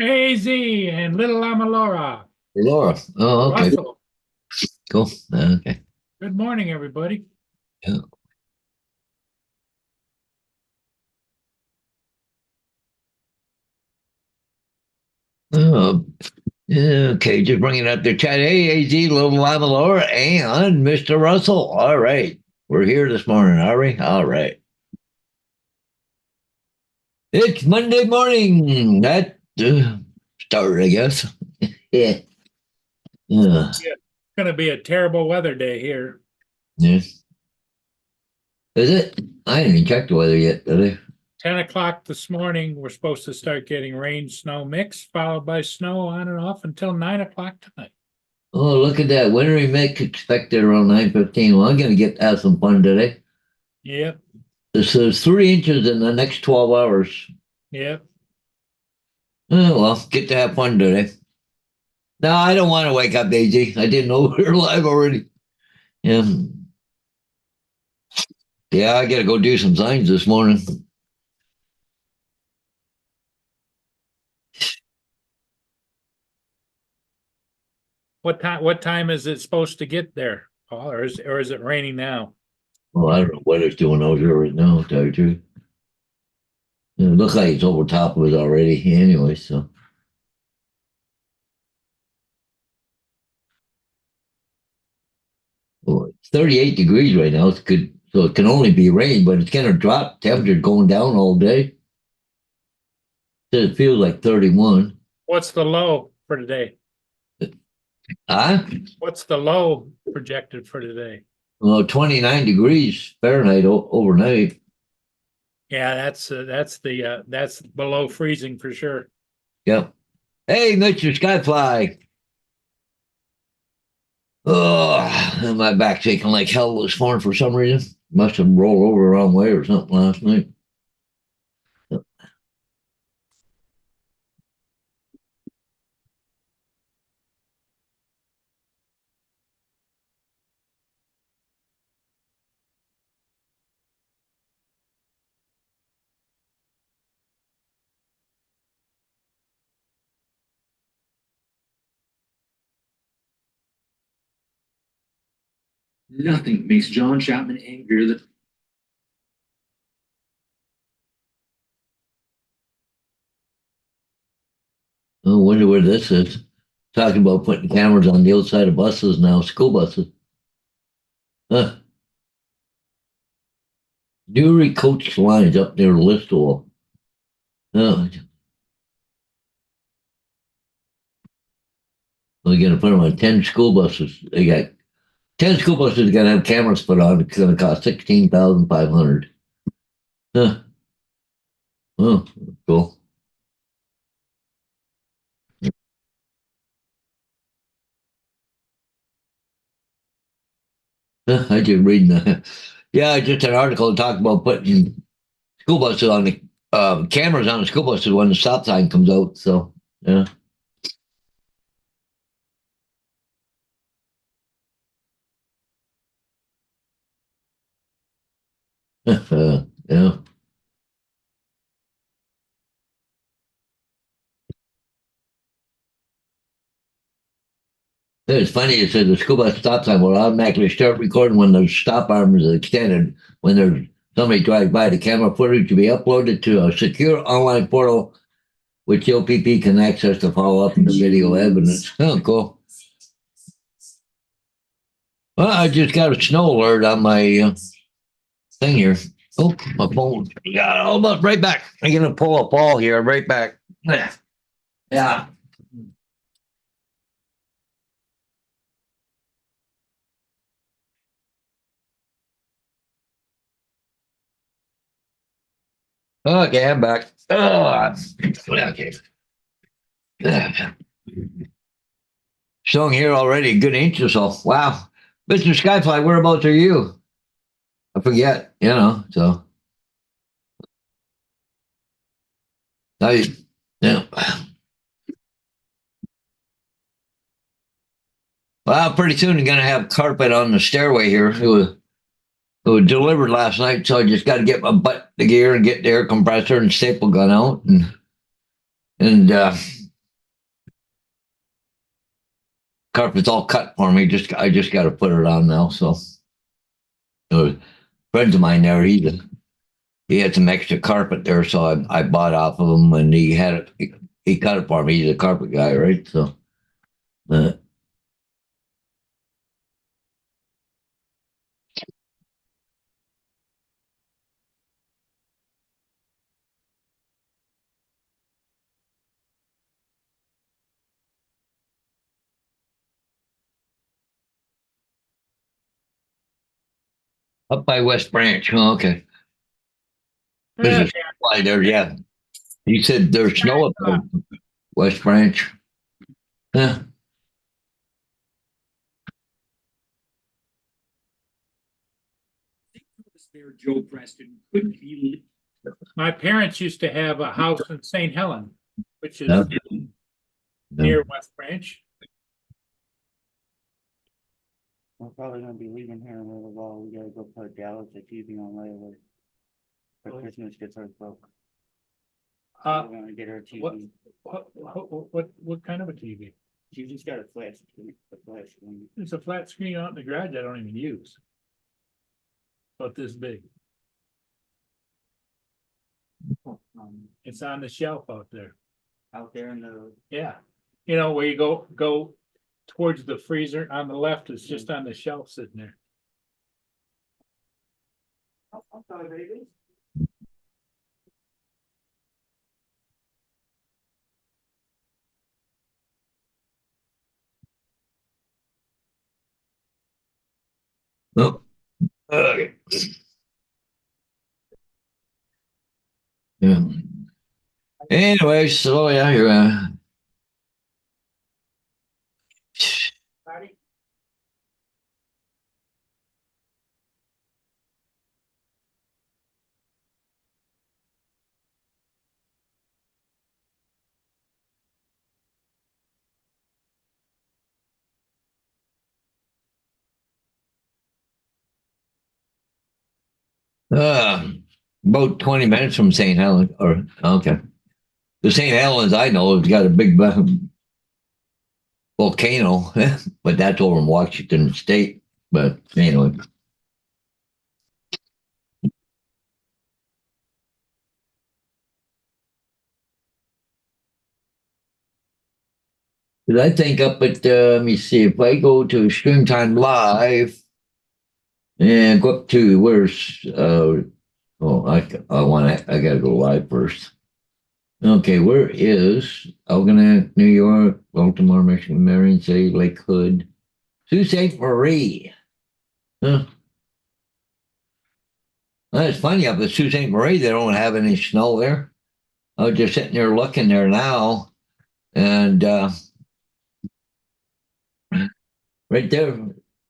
AZ and Little Amalora. Laura. Oh, okay. Russell. Cool. Okay. Good morning, everybody. Yeah. Oh, yeah, okay. Just bringing up the chat. Hey, AZ, little Lima Laura, and Mr. Russell. All right. We're here this morning, are we? All right. It's Monday morning. That started, I guess. Yeah. Yeah. Yeah, it's going to be a terrible weather day here. Yeah. Is it? I didn't even check the weather yet, did I? 10 o'clock this morning, we're supposed to start getting rain, snow mix, followed by snow on and off until 9 o'clock tonight. Oh, look at that. Wintry mix expected around 9:15. Well, I'm going to have some fun today. Yep, This is 3 inches in the next 12 hours. yep. Oh, well, get to have fun today. No, I don't want to wake up, Daisy. I didn't know we were live already. Yeah. Yeah, I got to go do some signs this morning. What time is it supposed to get there, Paul, or is it raining now? Well, I don't know what it's doing out here right now, to tell you the truth. It looks like it's over top of it already anyway, so. Well, it's 38 degrees right now. It's good. So it can only be rain, but it's going to drop. Temperature going down all day. It feels like 31. What's the low for today? Huh? What's the low projected for today? Well, 29 degrees Fahrenheit overnight. Yeah, that's below freezing for sure. Yep. Hey, Mr. Skyfly. Oh, my back's aching like hell this morning for some reason. Must have rolled over the wrong way or something last night. Nothing makes John Chapman angrier than I wonder where this is. Talking about putting cameras on the outside of buses now, school buses. Huh. Newry coach lines up near Listowel. Oh, we're going to put them on 10 school buses. They got 10 school buses going to have cameras put on. It's going to cost 16,500. Huh. Oh, cool. I just reading the, yeah, just an article talking about putting school buses on the cameras on the school buses when the stop sign comes out. So, yeah. Yeah. It's funny, it says the school bus stop sign will automatically start recording when the stop arm is extended. When there's somebody drives by, the camera footage to be uploaded to a secure online portal, which OPP can access to follow up the video evidence. Oh, cool. Well, I just got a snow alert on my thing here. Oh, my phone. Yeah, almost right back. I'm going to pull a ball here, right back. Yeah. Okay, I'm back. Oh, okay. Showing here already a good inch or so. Wow. Mr. Skyfly, whereabouts are you? I forget, so I, yeah. Well, pretty soon I'm gonna have carpet on the stairway here. It was delivered last night, so I just got to get my butt to gear and get the air compressor and staple gun out and carpet's all cut for me. I just got to put it on now. So, friends of mine there, he had some extra carpet there, so I bought off of him, and he had it. He cut it for me. He's a carpet guy, right? So, uh, up by West Branch. Oh, okay. There's a supply there. Yeah, he said there's snow up there, West Branch. Yeah. There, Joe Preston couldn't be. My parents used to have a house in St. Helen, which is Yeah. near West Branch. We're probably gonna be leaving here in a little while. We gotta go put Dallas a TV on layaway. For Christmas gets her broke. Uh, We're gonna get her a what- TV. what kind of a TV? She just got a flash screen, a flash screen. It's a flat screen out in the garage I don't even use. About this big. It's on the shelf out there. Out there in the, Yeah. You know, where you go towards the freezer on the left, it's just on the shelf sitting there. I'm sorry, baby. Oh. Okay. Yeah. Anyway, so yeah, you're uh, about 20 minutes from St. Helens, or okay. The St. Helens I know has got a big volcano, but that's over in Washington State. But anyway. But I think up at, let me see, if I go to Stream Time Live and go up to where's, I gotta go live first. Okay, where is Algonac, New York, Baltimore, Michigan, Marion City, Lake Hood, Sault Ste. Marie? Huh? Well, it's funny up at Sault Ste. Marie, they don't have any snow there. I was just sitting there looking there now, and right there,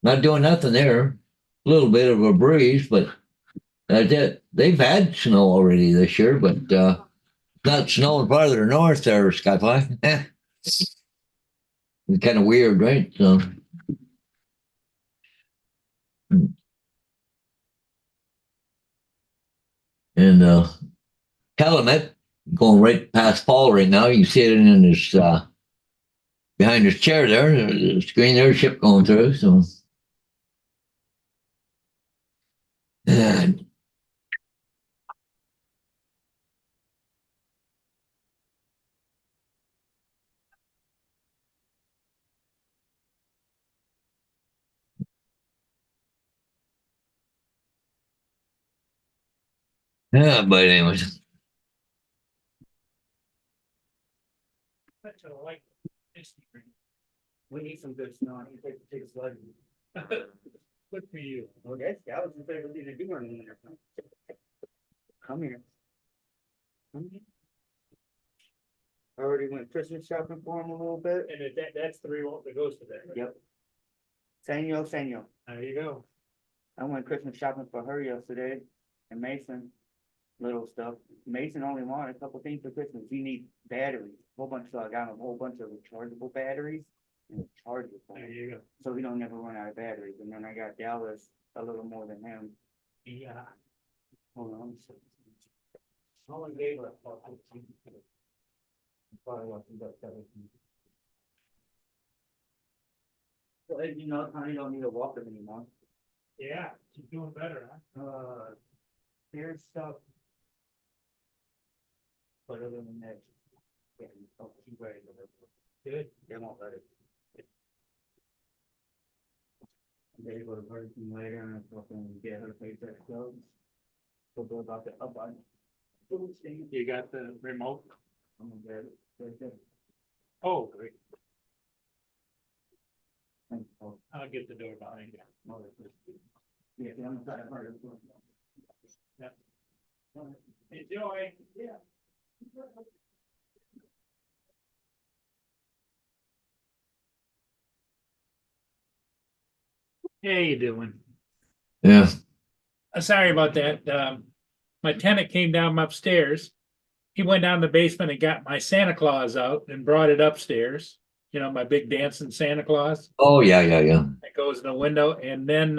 not doing nothing there. A little bit of a breeze, but that's it. They've had snow already this year, but not snowing farther north there, Skyfly. It's kind of weird, right? So. And Calumet going right past Paul right now. You can see it in his behind his chair there. The screen there, ship going through. So, and yeah, but anyways, we need some good snow. I need to take a sled. Good for you. Okay, that was the favorite thing to do in the winter. Come here. Come here. I already went Christmas shopping for him a little bit. And that's the remote that goes to that. Right? Yep. Senor. There you go. I went Christmas shopping for her yesterday and Mason. Little stuff. Mason only wanted a couple things for Christmas. He needs batteries. A whole bunch, so I got him a whole bunch of rechargeable batteries and chargers. There you go. So he don't never run out of batteries. And then I got Dallas a little more than him. Yeah. Hold on. Only gave her a Well, you know, I don't need a walker anymore. Yeah, she's doing better, huh? There's stuff. But other than that, yeah, she's ready to live. Good. They won't let it. They go to Burger King later and fucking get her paycheck closed. So go about the up on. Food stand. You got the remote? I'm gonna get it. Right there. Oh, great. Thanks, Paul. I'll get the door behind you. Yeah, I'm trying to hurry. Yep. Enjoy. Yeah. How you doing? Yeah. Sorry about that. My tenant came down upstairs. He went down the basement and got my Santa Claus out and brought it upstairs. You know, my big dancing Santa Claus Oh, yeah. that goes in the window. And then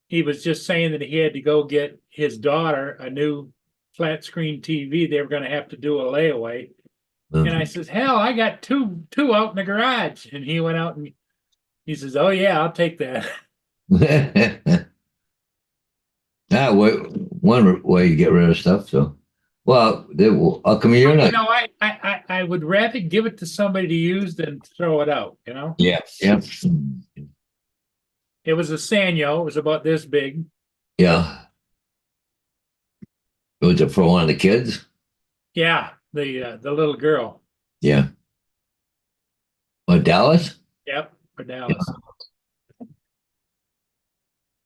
he was just saying that he had to go get his daughter a new flat screen TV. They were going to have to do a layaway. And I says, hell, I got two out in the garage. And he went out and he says, oh yeah, I'll take that. One way you get rid of stuff. So, well, how come you're You not? know, I would rather give it to somebody to use than throw it out, you know? Yeah. Yeah. It was a Sanyo, it was about this big. Yeah. Was it for one of the kids? Yeah, the little girl. Yeah. What, Dallas? Yep, for Dallas.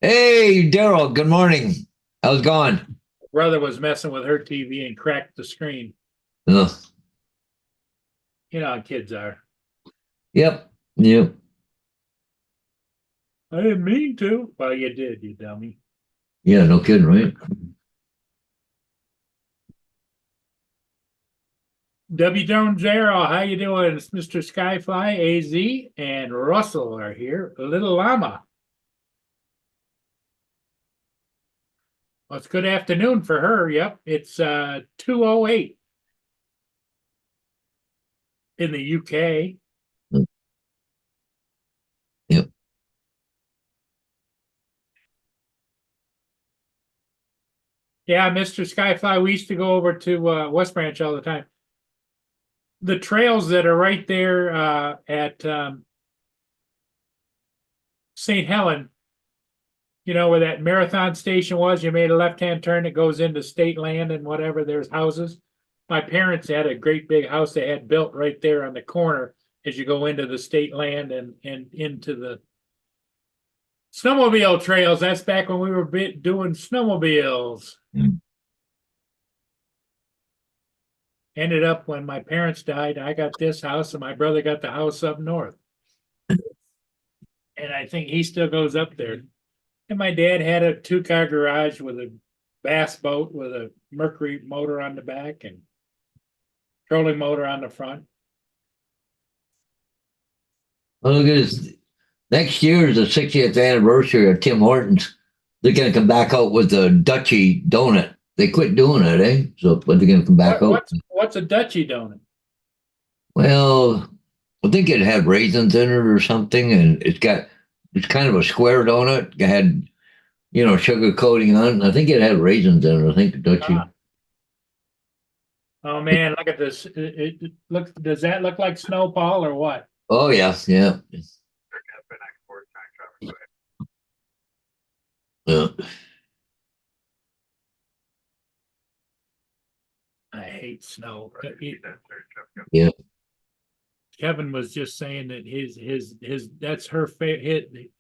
Hey, Daryl. Good morning. How's it going? Brother was messing with her TV and cracked the screen. Ugh. You know how kids are. Yep. Yep. I didn't mean to. Well, you did, you dummy. Yeah. No kidding, right? W. Jones Zero, how you doing? It's Mr. Skyfly, AZ, and Russell are here. Little Llama. Well, it's good afternoon for her. Yep, it's 2:08 in the UK. Yep. Yeah, Mr. Skyfly, we used to go over to West Branch all the time. The trails that are right there at St. Helen, you know, where that marathon station was, you made a left-hand turn, it goes into state land and whatever, there's houses. My parents had a great big house they had built right there on the corner as you go into the state land and into the snowmobile trails. That's back when we were doing snowmobiles. Mm. Ended up when my parents died, I got this house and my brother got the house up north. And I think he still goes up there. And my dad had a 2-car garage with a bass boat with a Mercury motor on the back and trolling motor on the front. Well, look at this. Next year is the 60th anniversary of Tim Hortons. They're going to come back out with the Dutchie donut. They quit doing it, eh? So, but they're going to come back out. What's a Dutchie donut? Well, I think it had raisins in it or something, and it's kind of a square donut. It had, sugar coating on it. And I think it had raisins in it. I think the Dutchie. Oh man, look at this. It looks. Does that look like snow, Paul, or what? Oh yeah, yeah. Yeah. I hate snow. Yeah. Kevin was just saying that his that's her favorite.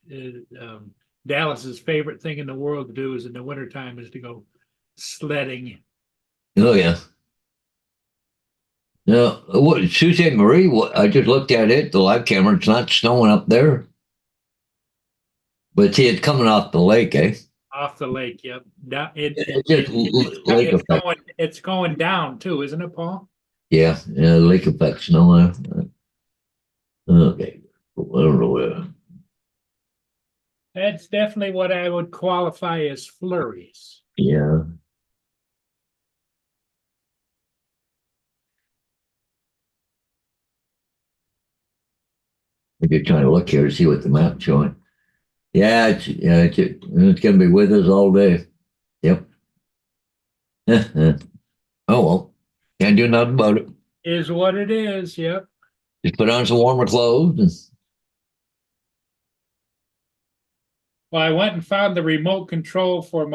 Dallas's favorite thing in the world to do is in the wintertime is to go sledding. Oh yeah. No, what Sault Ste. Marie? I just looked at it, the live camera. It's not snowing up there, but see, it's coming off the lake, eh? Off the lake, yep. It's going down too, isn't it, Paul? Yeah, lake effect snow. Okay, I don't know where. That's definitely what I would qualify as flurries. Yeah. I'm just trying to look here to see what the map's showing. Yeah, it's gonna be with us all day. Yep. Oh well, can't do nothing about it. Is what it is, yep. Just put on some warmer clothes and Well, I went and found the remote control for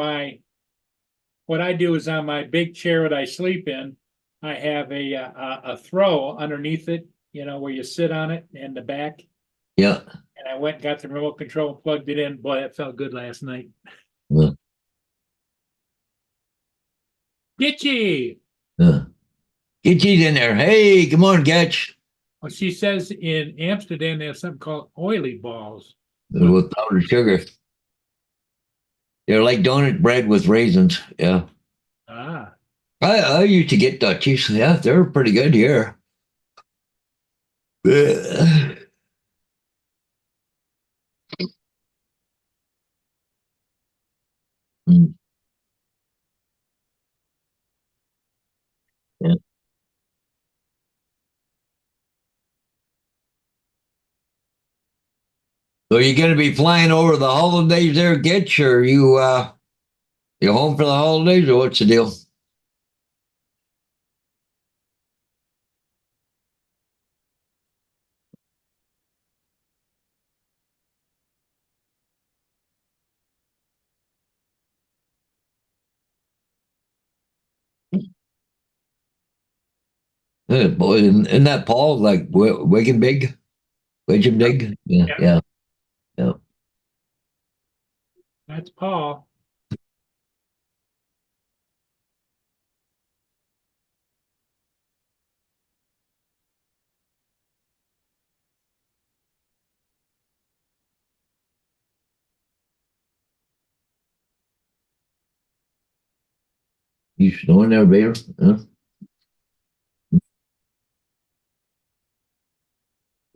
what I do is on my big chair that I sleep in, I have a throw underneath it, where you sit on it and the back. yeah. And I went and got the remote control and plugged it in. Boy, that felt good last night. Yeah. Gitchy. Get you in there. Hey, come on, Getch. Well, she says in Amsterdam they have something called oily balls. With powdered sugar. They're like donut bread with raisins. Yeah. Ah, I used to get Dutchies. Yeah, they're pretty good here. Mm, yeah. So you gonna be flying over the holidays there, Getch, or you home for the holidays, or what's the deal? Boy, isn't that Paul like Wigan Big? Wigan Big? Yeah, yeah, yeah, yeah. that's Paul. You snoring there, Vader? Huh?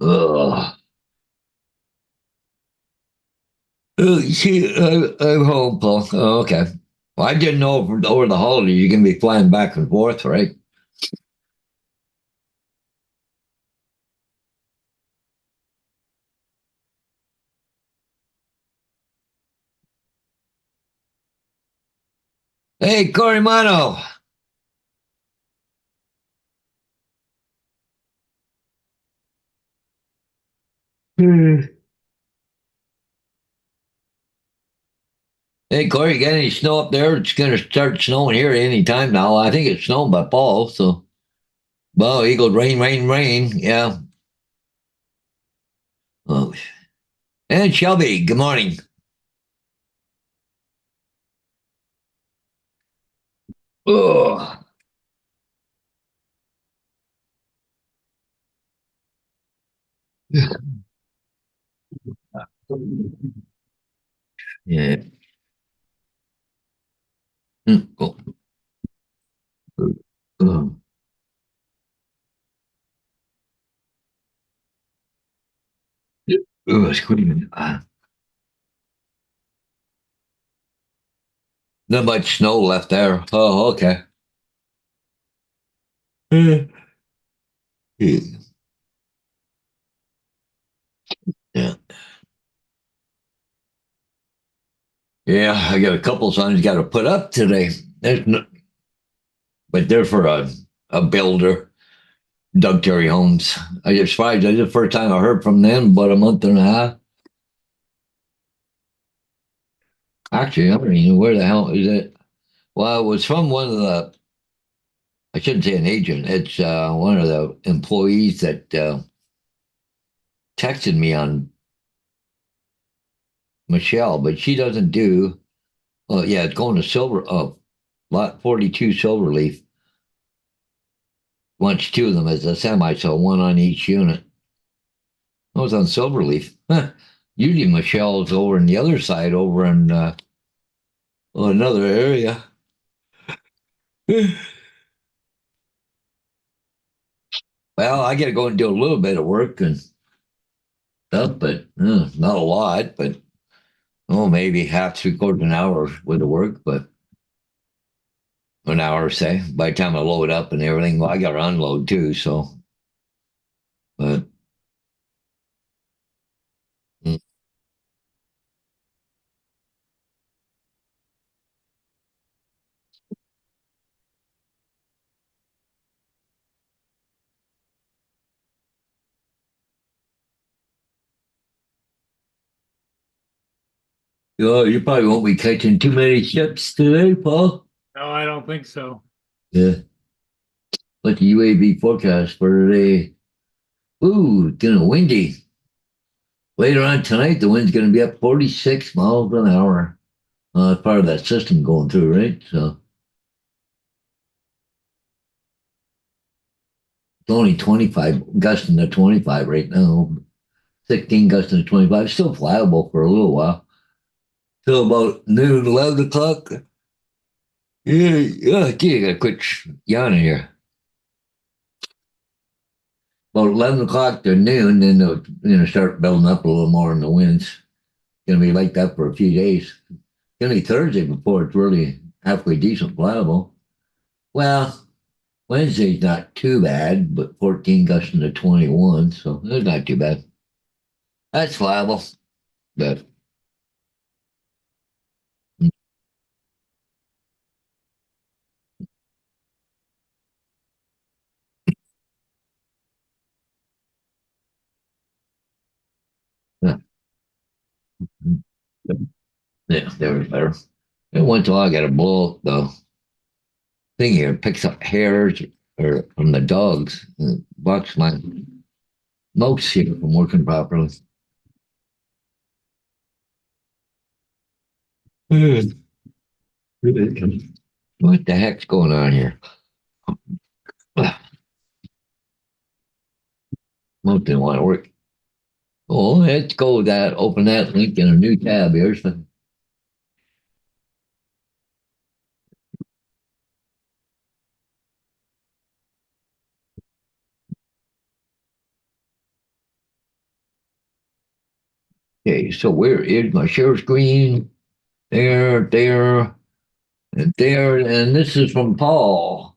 Ugh. I'm home, Paul. Oh, okay. Well, I didn't know over the holidays you're gonna be flying back and forth, right? Hey, Cory Mano. Hmm. Hey, Corey, you got any snow up there? It's gonna start snowing here any time now. I think it's snowing by fall, so well, he goes rain, rain, rain. Yeah. Oh. And Shelby, good morning. Oh. Yeah. Oh. Oh. Oh, screaming. Not much snow left there. Oh, okay. Yeah. Yeah. Yeah, I got a couple signs got to put up today. There's no, but they're for a builder, Doug Terry Homes. I just surprised. That's the first time I heard from them about a month and a half. Actually, I mean, where the hell is it? Well, it was from one of the, I shouldn't say an agent. It's one of the employees that texted me on Michelle, but she doesn't do, oh, yeah, it's going to lot 42 Silverleaf. Wants two of them as a semi, so one on each unit. I was on Silverleaf. Huh. Usually Michelle's over on the other side, over in another area. Well, I got to go and do a little bit of work and stuff, but not a lot. But maybe half, 3/4 an hour with the work, but an hour, say. By the time I load up and everything, well, I got to unload too. So, but Oh, you probably won't be catching too many ships today, Paul. No, I don't think so. Yeah. But the UAV forecast for today. Ooh, it's gonna windy. Later on tonight, the wind's gonna be up 46 miles an hour. It's part of that system going through, right? So it's only 25, gusting to 25 right now. 16 gusting to 25. Still flyable for a little while. Till about noon, 11 o'clock. Yeah, yeah, gee, I gotta quit yawning here. About 11 o'clock to noon, then they'll start building up a little more in the winds. Gonna be like that for a few days. Gonna be Thursday before it's really halfway decent flyable. Well, Wednesday's not too bad, but 14 gusting to 21, so it's not too bad. That's flyable, but yeah, yeah, there was better. And once in a while, I got to blow up the thing here. It picks up hairs or from the dogs. And blocks my nose here from working properly. What the heck's going on here? Most didn't want to work. Oh, let's go with that. Open that link in a new tab here. So, okay, so where is my share screen? There, and there, and this is from Paul.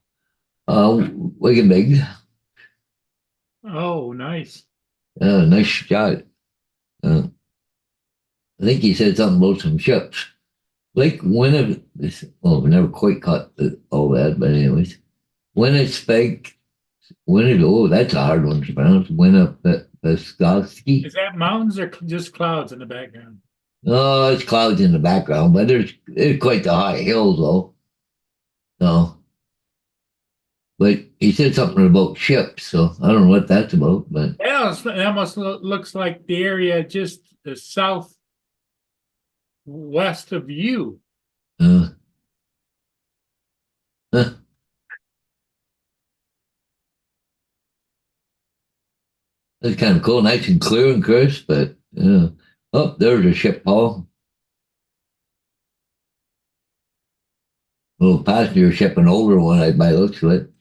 Big. Oh, nice. Nice shot. Uh, I think he said something about some ships. Like when it, this, well, we never quite caught all that, but anyways, when it's fake, when it, oh, that's a hard one to pronounce. When up Peskovsky. Is that mountains or just clouds in the background? Oh, it's clouds in the background, but there's quite the high hills though. No, but he said something about ships, so I don't know what that's about. But Yeah, it almost looks like the area just the southwest of you. uh, huh, that's kind of cool, nice and clear and crisp. But oh, there's a ship, Paul. Little passenger ship, an older one, by the looks of it.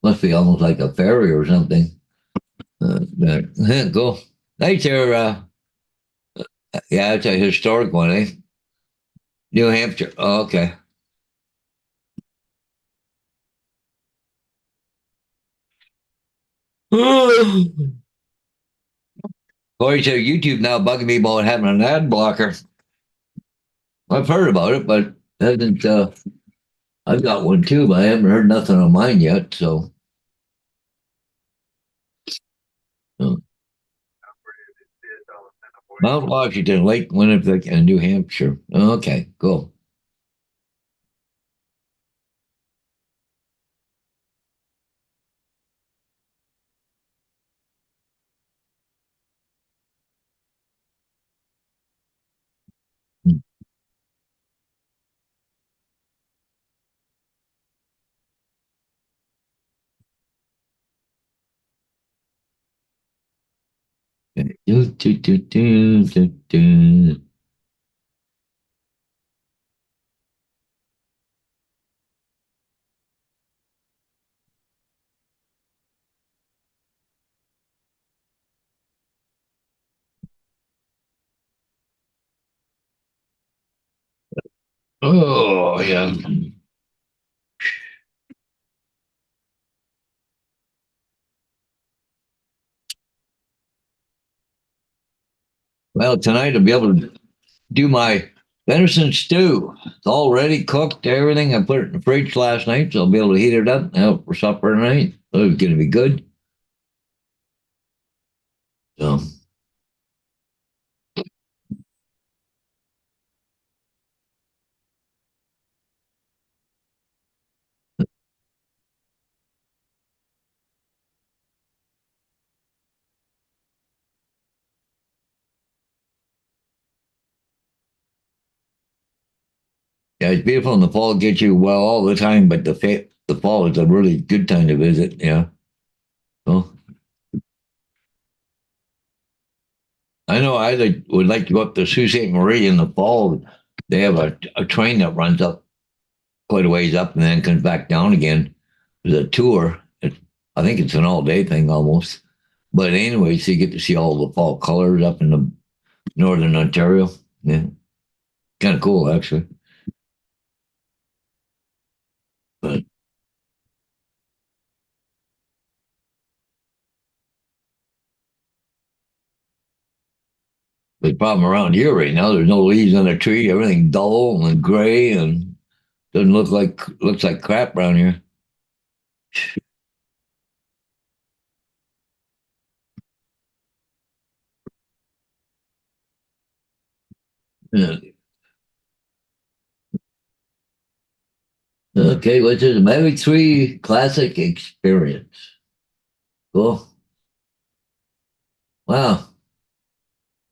Must be almost like a ferry or something. Cool. Nice there. Yeah, it's a historic one, eh? New Hampshire. Oh, okay. According to YouTube now bugging me about having an ad blocker. I've heard about it, but hasn't. I've got one too, but I haven't heard nothing on mine yet. So, uh, Mount Washington, Lake Winnipeg, and New Hampshire. Okay, cool. Do, do, do, do, do, do. Oh yeah. Well, tonight I'll be able to do my venison stew. It's all ready, cooked, everything. I put it in the fridge last night, so I'll be able to heat it up and have it for supper tonight. So it's going to be good. So, Yeah, it's beautiful in the fall. Gets you well all the time, but the fall is a really good time to visit. Yeah. Well, I know would like to go up to Sault Ste. Marie in the fall. They have a train that runs up quite a ways up and then comes back down again. There's a tour. I think it's an all-day thing almost. But anyway, so you get to see all the fall colors up in the northern Ontario. Yeah, kind of cool actually. But the problem around here right now, there's no leaves on the tree. Everything dull and gray and doesn't looks like crap around here. Yeah. Okay, what's this? Mavic 3 Classic Experience. Cool. Wow.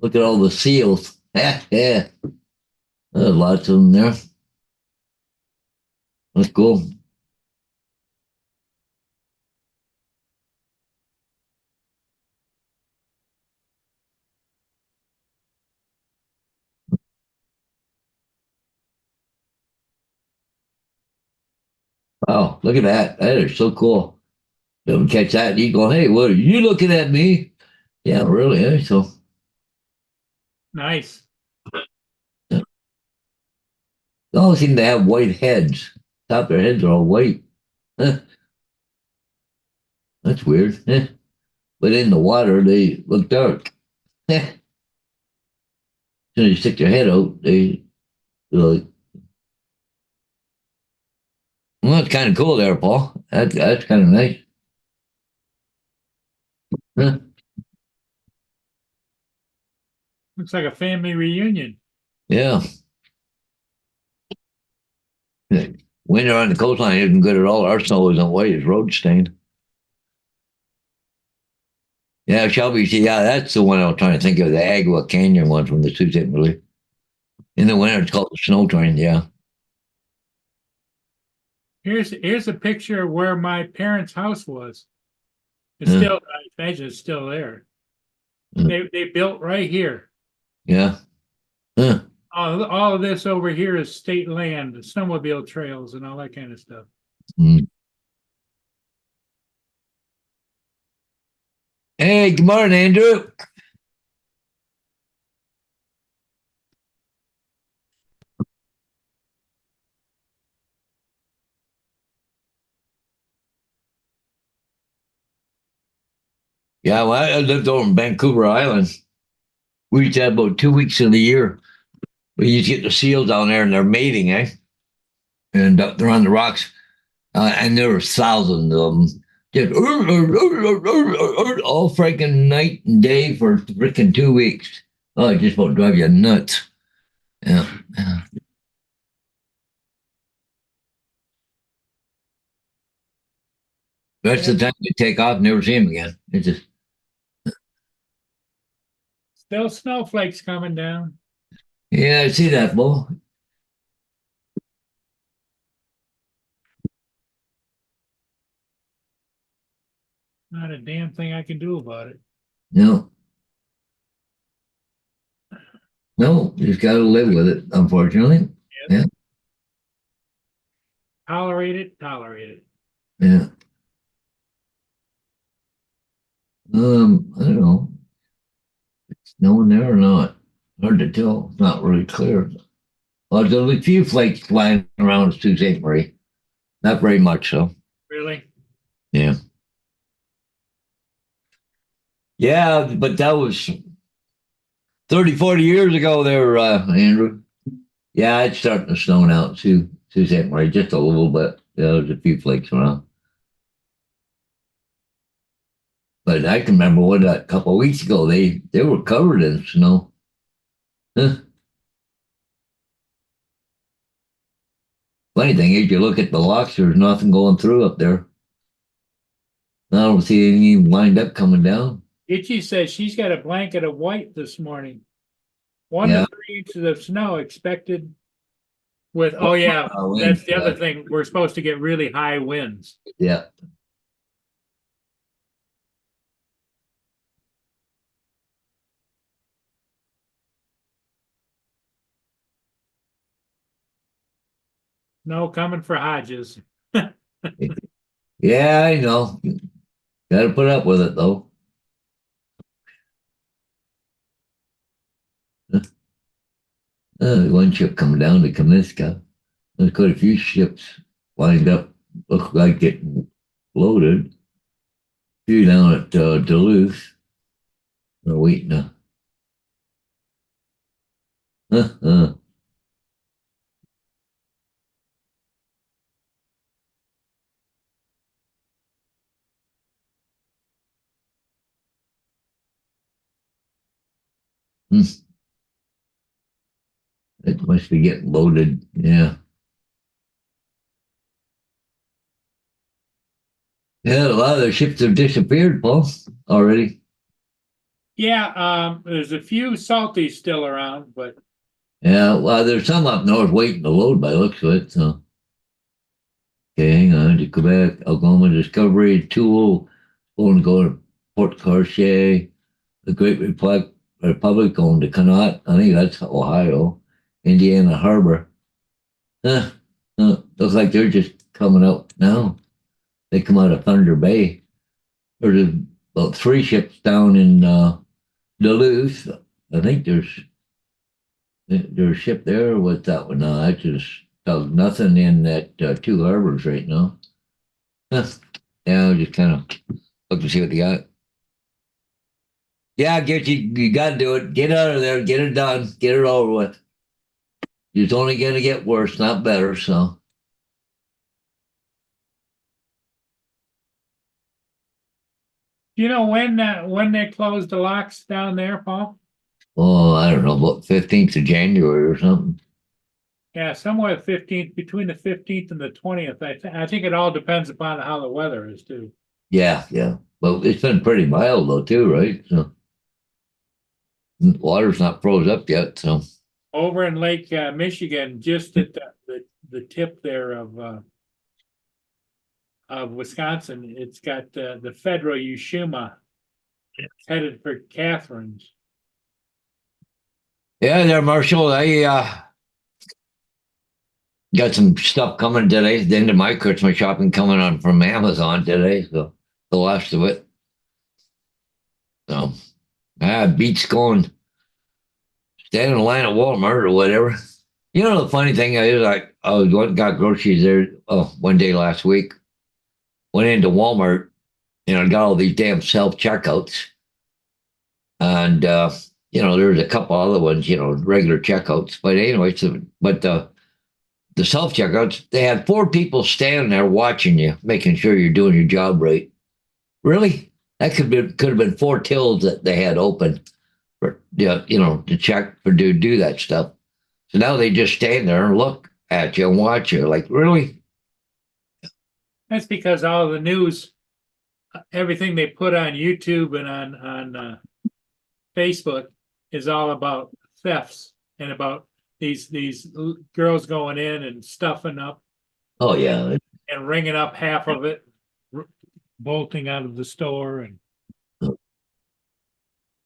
Look at all the seals. Yeah, yeah. There's lots of them there. That's cool. Wow, look at that. That is so cool. Don't catch that. You go, hey, what are you looking at me? Yeah, really. Eh? So Nice. they all seem to have white heads. Top of their heads are all white. Huh, that's weird. Eh. But in the water, they look dark. Eh. So you stick their head out, they like, well, that's kind of cool there, Paul. That's kind of nice. Huh. Looks like a family reunion. Yeah. Winter on the coastline isn't good at all. Our snow isn't white, it's road stained. Yeah, Shelby, see, yeah, that's the one I was trying to think of, the Agua Canyon one from the Sioux City, really. In the winter, it's called the snow train, yeah. Here's a picture of where my parents' house was. It's Yeah. still, I imagine it's still there. Yeah. They built right here. Yeah. Huh. All of this over here is state land, snowmobile trails and all that kind of stuff. Mm. Hey, good morning, Andrew. Yeah, well, I lived over in Vancouver Island. We used to have about 2 weeks in the year. We used to get the seals down there and they're mating, eh? And they're on the rocks. And there were thousands of them. Just all freaking night and day for freaking 2 weeks. Oh, it just about drive you nuts. Yeah. Yeah. That's the time you take off, never see them again. It's just, Still snowflakes coming down. yeah, I see that, Bull. Not a damn thing I can do about it. No, no, you just got to live with it, unfortunately. Yeah, Tolerate it, tolerate it. yeah. I don't know. It's snowing there or not. Hard to tell. It's not really clear. Well, there's a few flakes flying around Sault Ste. Marie. Not very much, so. Really? Yeah. Yeah, but that was 30, 40 years ago there, Andrew. Yeah, it's starting to snow now too. Sault Ste. Marie, just a little bit. Yeah, there's a few flakes around. But I can remember what a couple of weeks ago they were covered in snow. Huh. Funny thing is, you look at the locks, there's nothing going through up there. I don't see anything lined up coming down. Itchy says she's got a blanket of white this morning. 1 Yeah. to 3 inches of snow expected With, oh yeah, winds, that's the other yeah. thing. We're supposed to get really high winds. Yeah. No coming for Hodges. Yeah, I know. Got to put up with it though. One ship coming down to Kamiska. There's quite a few ships lined up, look like getting loaded. Few down at Duluth. They're waiting to. Uh, uh, hmm. It must be getting loaded. Yeah. Yeah, a lot of the ships have disappeared, Paul, already. Yeah, there's a few salties still around, but Yeah, well, there's some up north waiting to load by the looks of it. So, okay, hang on. To Quebec, Algoma Discovery, Tool, going to go to Port Cartier, the Great Republic going to Connaught. I think that's Ohio, Indiana Harbor. Looks like they're just coming out now. They come out of Thunder Bay. There's about 3 ships down in Duluth. I think there's a ship there. What's that one? No, that's just nothing in that 2 harbors right now. Huh. Yeah, I'll just kind of look to see what they got. Yeah, you got to do it. Get out of there. Get it done. Get it over with. It's only going to get worse, not better. So, you know when they closed the locks down there, Paul? oh, I don't know, about 15th of January or something. Yeah, somewhere 15th, between the 15th and the 20th. I think it all depends upon how the weather is too. Yeah, yeah. Well, it's been pretty mild though, too, right? So, water's not froze up yet. So, Over in Lake Michigan, just at the tip there of Wisconsin, it's got the Federal Ushima headed for Catherine's. yeah, there, Marshall. I got some stuff coming today. The end of my Christmas shopping coming on from Amazon today. So, the last of it. So, beats going, stand in line at Walmart or whatever. You know, the funny thing is, I was got groceries there one day last week. Went into Walmart, got all these damn self checkouts. And, there's a couple other ones, regular checkouts. But anyway, the self checkouts, they had 4 people standing there watching you, making sure you're doing your job right. Really? That could have been 4 tills that they had open for, to check for do that stuff. So now they just stand there and look at you and watch you. Like, really? That's because all the news, everything they put on YouTube and on Facebook is all about thefts and about these girls going in and stuffing up Oh, yeah. and ringing up half of it, bolting out of the store. And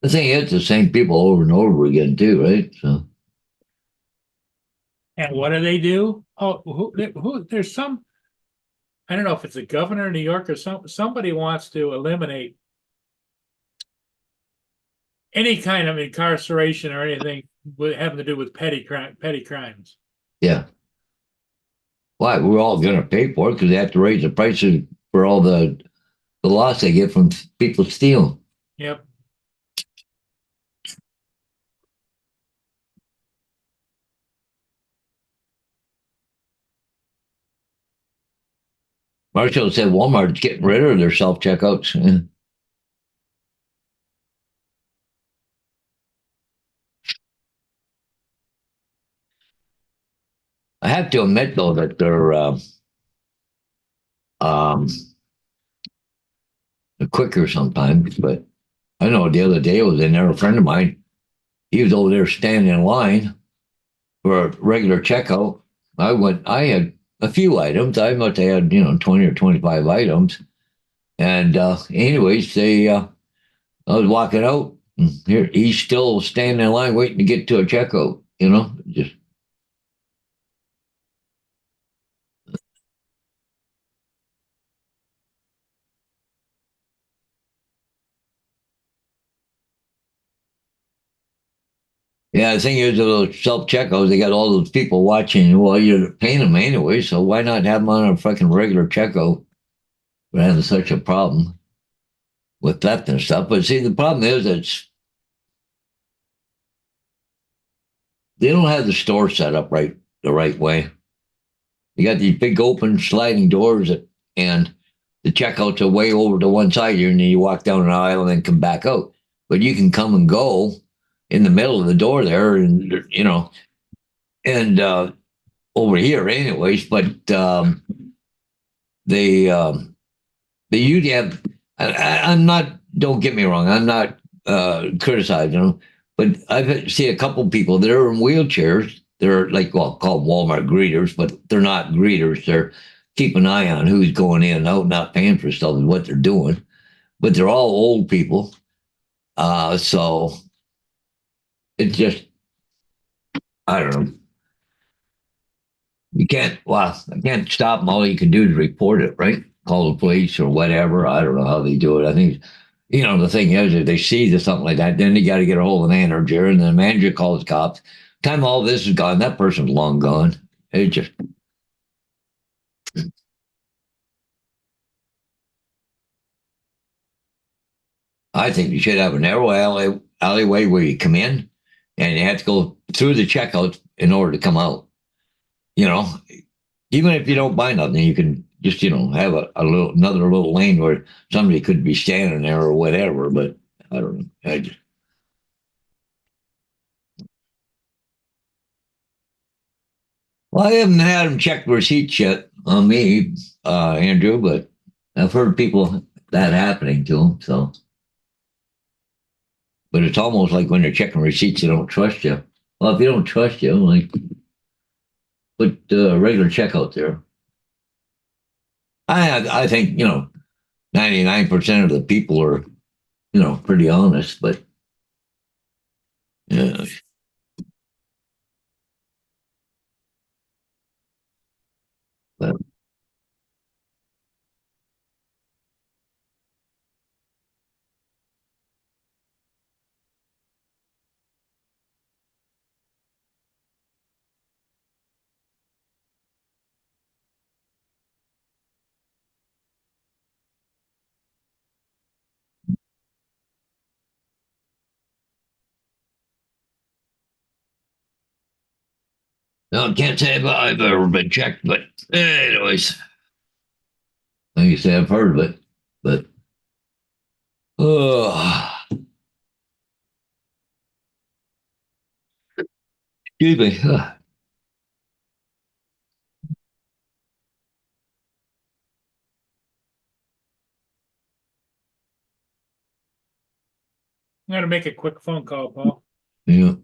The thing is, the same people over and over again, too, right? So, what do they do? Oh, there's some, I don't know if it's the governor of New York or somebody wants to eliminate any kind of incarceration or anything having to do with petty crimes. yeah. Why? We're all going to pay for it because they have to raise the prices for all the loss they get from people stealing. Yep. Marshall said Walmart's getting rid of their self checkouts. I have to admit, though, that they're quicker sometimes. But I know the other day I was in there, a friend of mine, he was over there standing in line for a regular checkout. I had a few items. I must have had, 20 or 25 items. And anyways, I was walking out, and here he's still standing in line waiting to get to a checkout, just. Yeah, the thing is, those self checkouts, they got all those people watching. Well, you're paying them anyway, so why not have them on a fucking regular checkout? We're having such a problem with theft and stuff. But see, the problem is, they don't have the store set up the right way. You got these big open sliding doors, and the checkouts are way over to one side here, and then you walk down an aisle and then come back out. But you can come and go in the middle of the door there, and over here, anyways. But they usually have. I'm not. Don't get me wrong. I'm not criticizing them, but I've seen a couple people that are in wheelchairs. They're like, well, called Walmart greeters, but they're not greeters. They're keep an eye on who's going in and out, not paying for stuff, and what they're doing. But they're all old people, so it's just, I don't know. You can't. Well, I can't stop them. All you can do is report it, right? Call the police or whatever. I don't know how they do it. I think, the thing is, if they see something like that, then they got to get a hold of the manager, and the manager calls the cops. Time all this is gone, that person's long gone. It just. I think you should have a narrow alleyway where you come in, and you have to go through the checkout in order to come out. You know, Even if you don't buy nothing, you can just have another little lane where somebody could be standing there or whatever. But I don't know. Well, I haven't had them check receipts yet on me, Andrew, but I've heard people that happening to them. So, but it's almost like when they're checking receipts, they don't trust you. Well, if you don't trust you, like put a regular checkout there. I think 99% of the people are pretty honest, but yeah. But, no, I can't say I've ever been checked, but anyways, like you say, I've heard of it, but oh, excuse me. I'm gonna make a quick phone call, Paul. Yeah.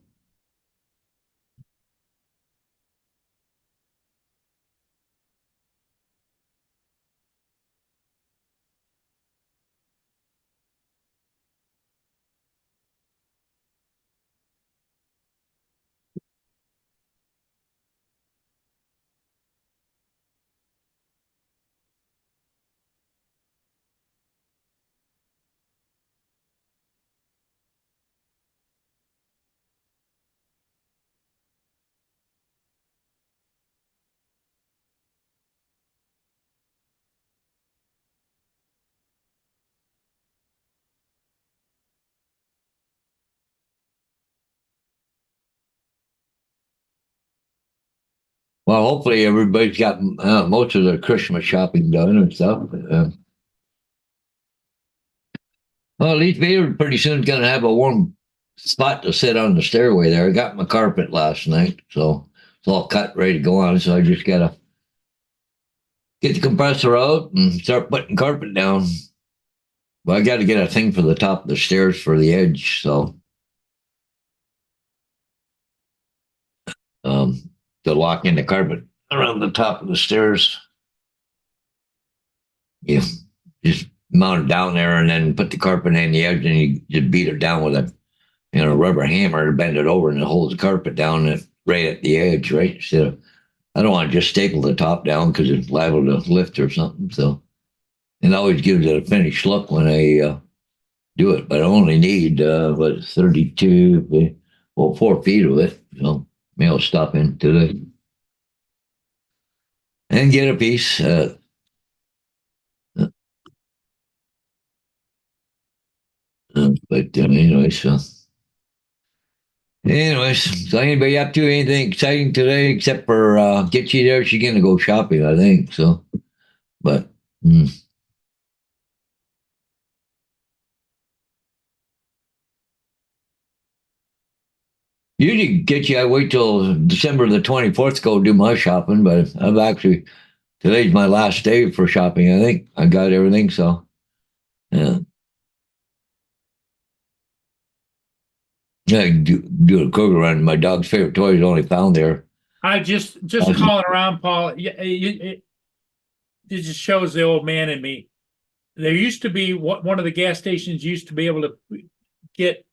Well, hopefully everybody's got most of their Christmas shopping done and stuff. Well, at least Vader pretty soon is going to have a warm spot to sit on the stairway there. I got my carpet last night, so it's all cut, ready to go on. So I just got to get the compressor out and start putting carpet down. But I got to get a thing for the top of the stairs for the edge, so um, to lock in the carpet around the top of the stairs. Yeah, just mount it down there and then put the carpet in the edge and you just beat it down with a rubber hammer to bend it over and it holds the carpet down right at the edge, right? So I don't want to just staple the top down because it's liable to lift or something. So it always gives it a finished look when I do it, but I only need 32, 4 feet of it. So maybe I'll stop in today and get a piece. But anyways, so anybody up to anything exciting today except for get you there? She's gonna go shopping, I think. So, but usually get you. I wait till December the 24th to go do my shopping, but I've actually today's my last day for shopping. I think I got everything. So, yeah. Yeah, do a Kroger run. My dog's favorite toy is only found there. I just calling around, Paul. Yeah, it just shows the old man in me. There used to be one of the gas stations used to be able to get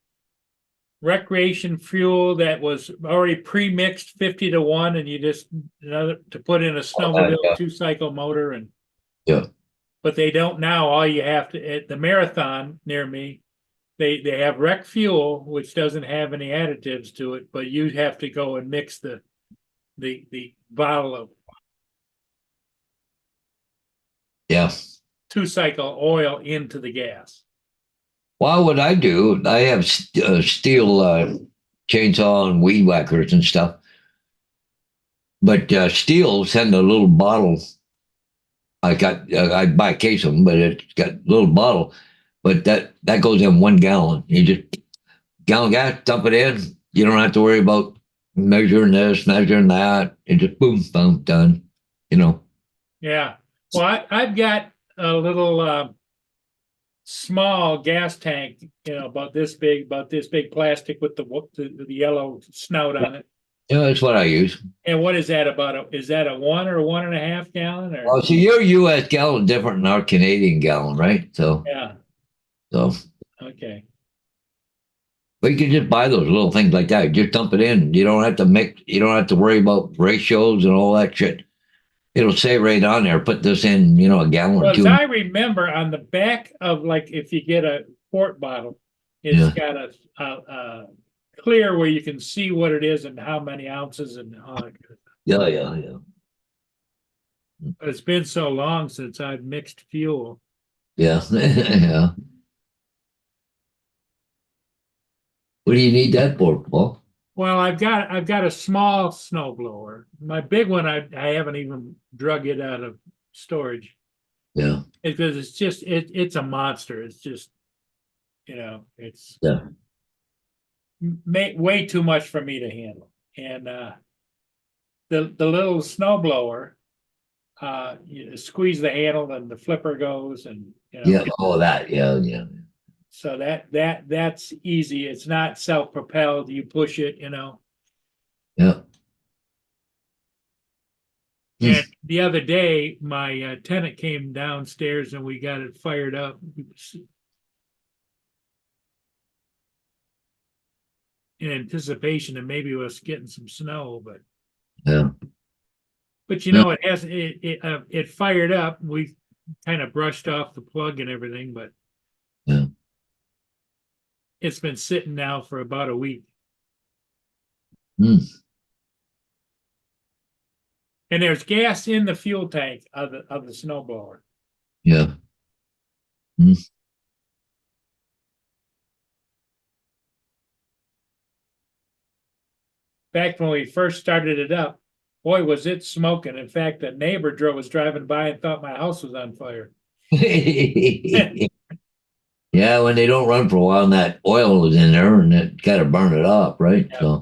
recreation fuel that was already pre-mixed 50-1, and you just to put in a snowmobile 2-cycle motor and yeah. But they don't now. All you have to at the Marathon near me. They have rec fuel, which doesn't have any additives to it, but you have to go and mix the bottle of 2-cycle oil into the gas. Well, what I do, I have steel chainsaw and weed whackers and stuff, but steel send a little bottle. I buy a case of them, but it's got a little bottle. But that goes in 1 gallon. You just gallon gas, dump it in. You don't have to worry about measuring this, measuring that. It just boom, boom, done. Yeah. Well, I've got a little small gas tank, about this big plastic with the yellow snout on it. Yeah, that's what I use. And what is that about? Is that a 1 or 1.5 gallon? Or? Well, so your U.S. gallon is different than our Canadian gallon, right? So yeah. So okay. But you can just buy those little things like that. Just dump it in. You don't have to mix. You don't have to worry about ratios and all that shit. It'll say right on there, put this in, a gallon or two. As I remember, on the back of, like, if you get a quart bottle, it's got a clear where you can see what it is and how many ounces and all that. Yeah. But it's been so long since I've mixed fuel. Yeah, yeah. What do you need that for, Paul? Well, I've got a small snowblower. My big one, I haven't even drug it out of storage. Yeah. Because it's just it's a monster. It's just it's way too much for me to handle. And the little snowblower, you squeeze the handle and the flipper goes, and all that. Yeah. So that's easy. It's not self-propelled. You push it, Yeah. And the other day, my tenant came downstairs and we got it fired up in anticipation of maybe us getting some snow, but it fired up. We kind of brushed off the plug and everything, but it's been sitting now for about a week. And there's gas in the fuel tank of the snowblower. Yeah. Back when we first started it up, boy, was it smoking. In fact, a neighbor was driving by and thought my house was on fire. Yeah, when they don't run for a while and that oil is in there and it kind of burn it off, right? Yeah.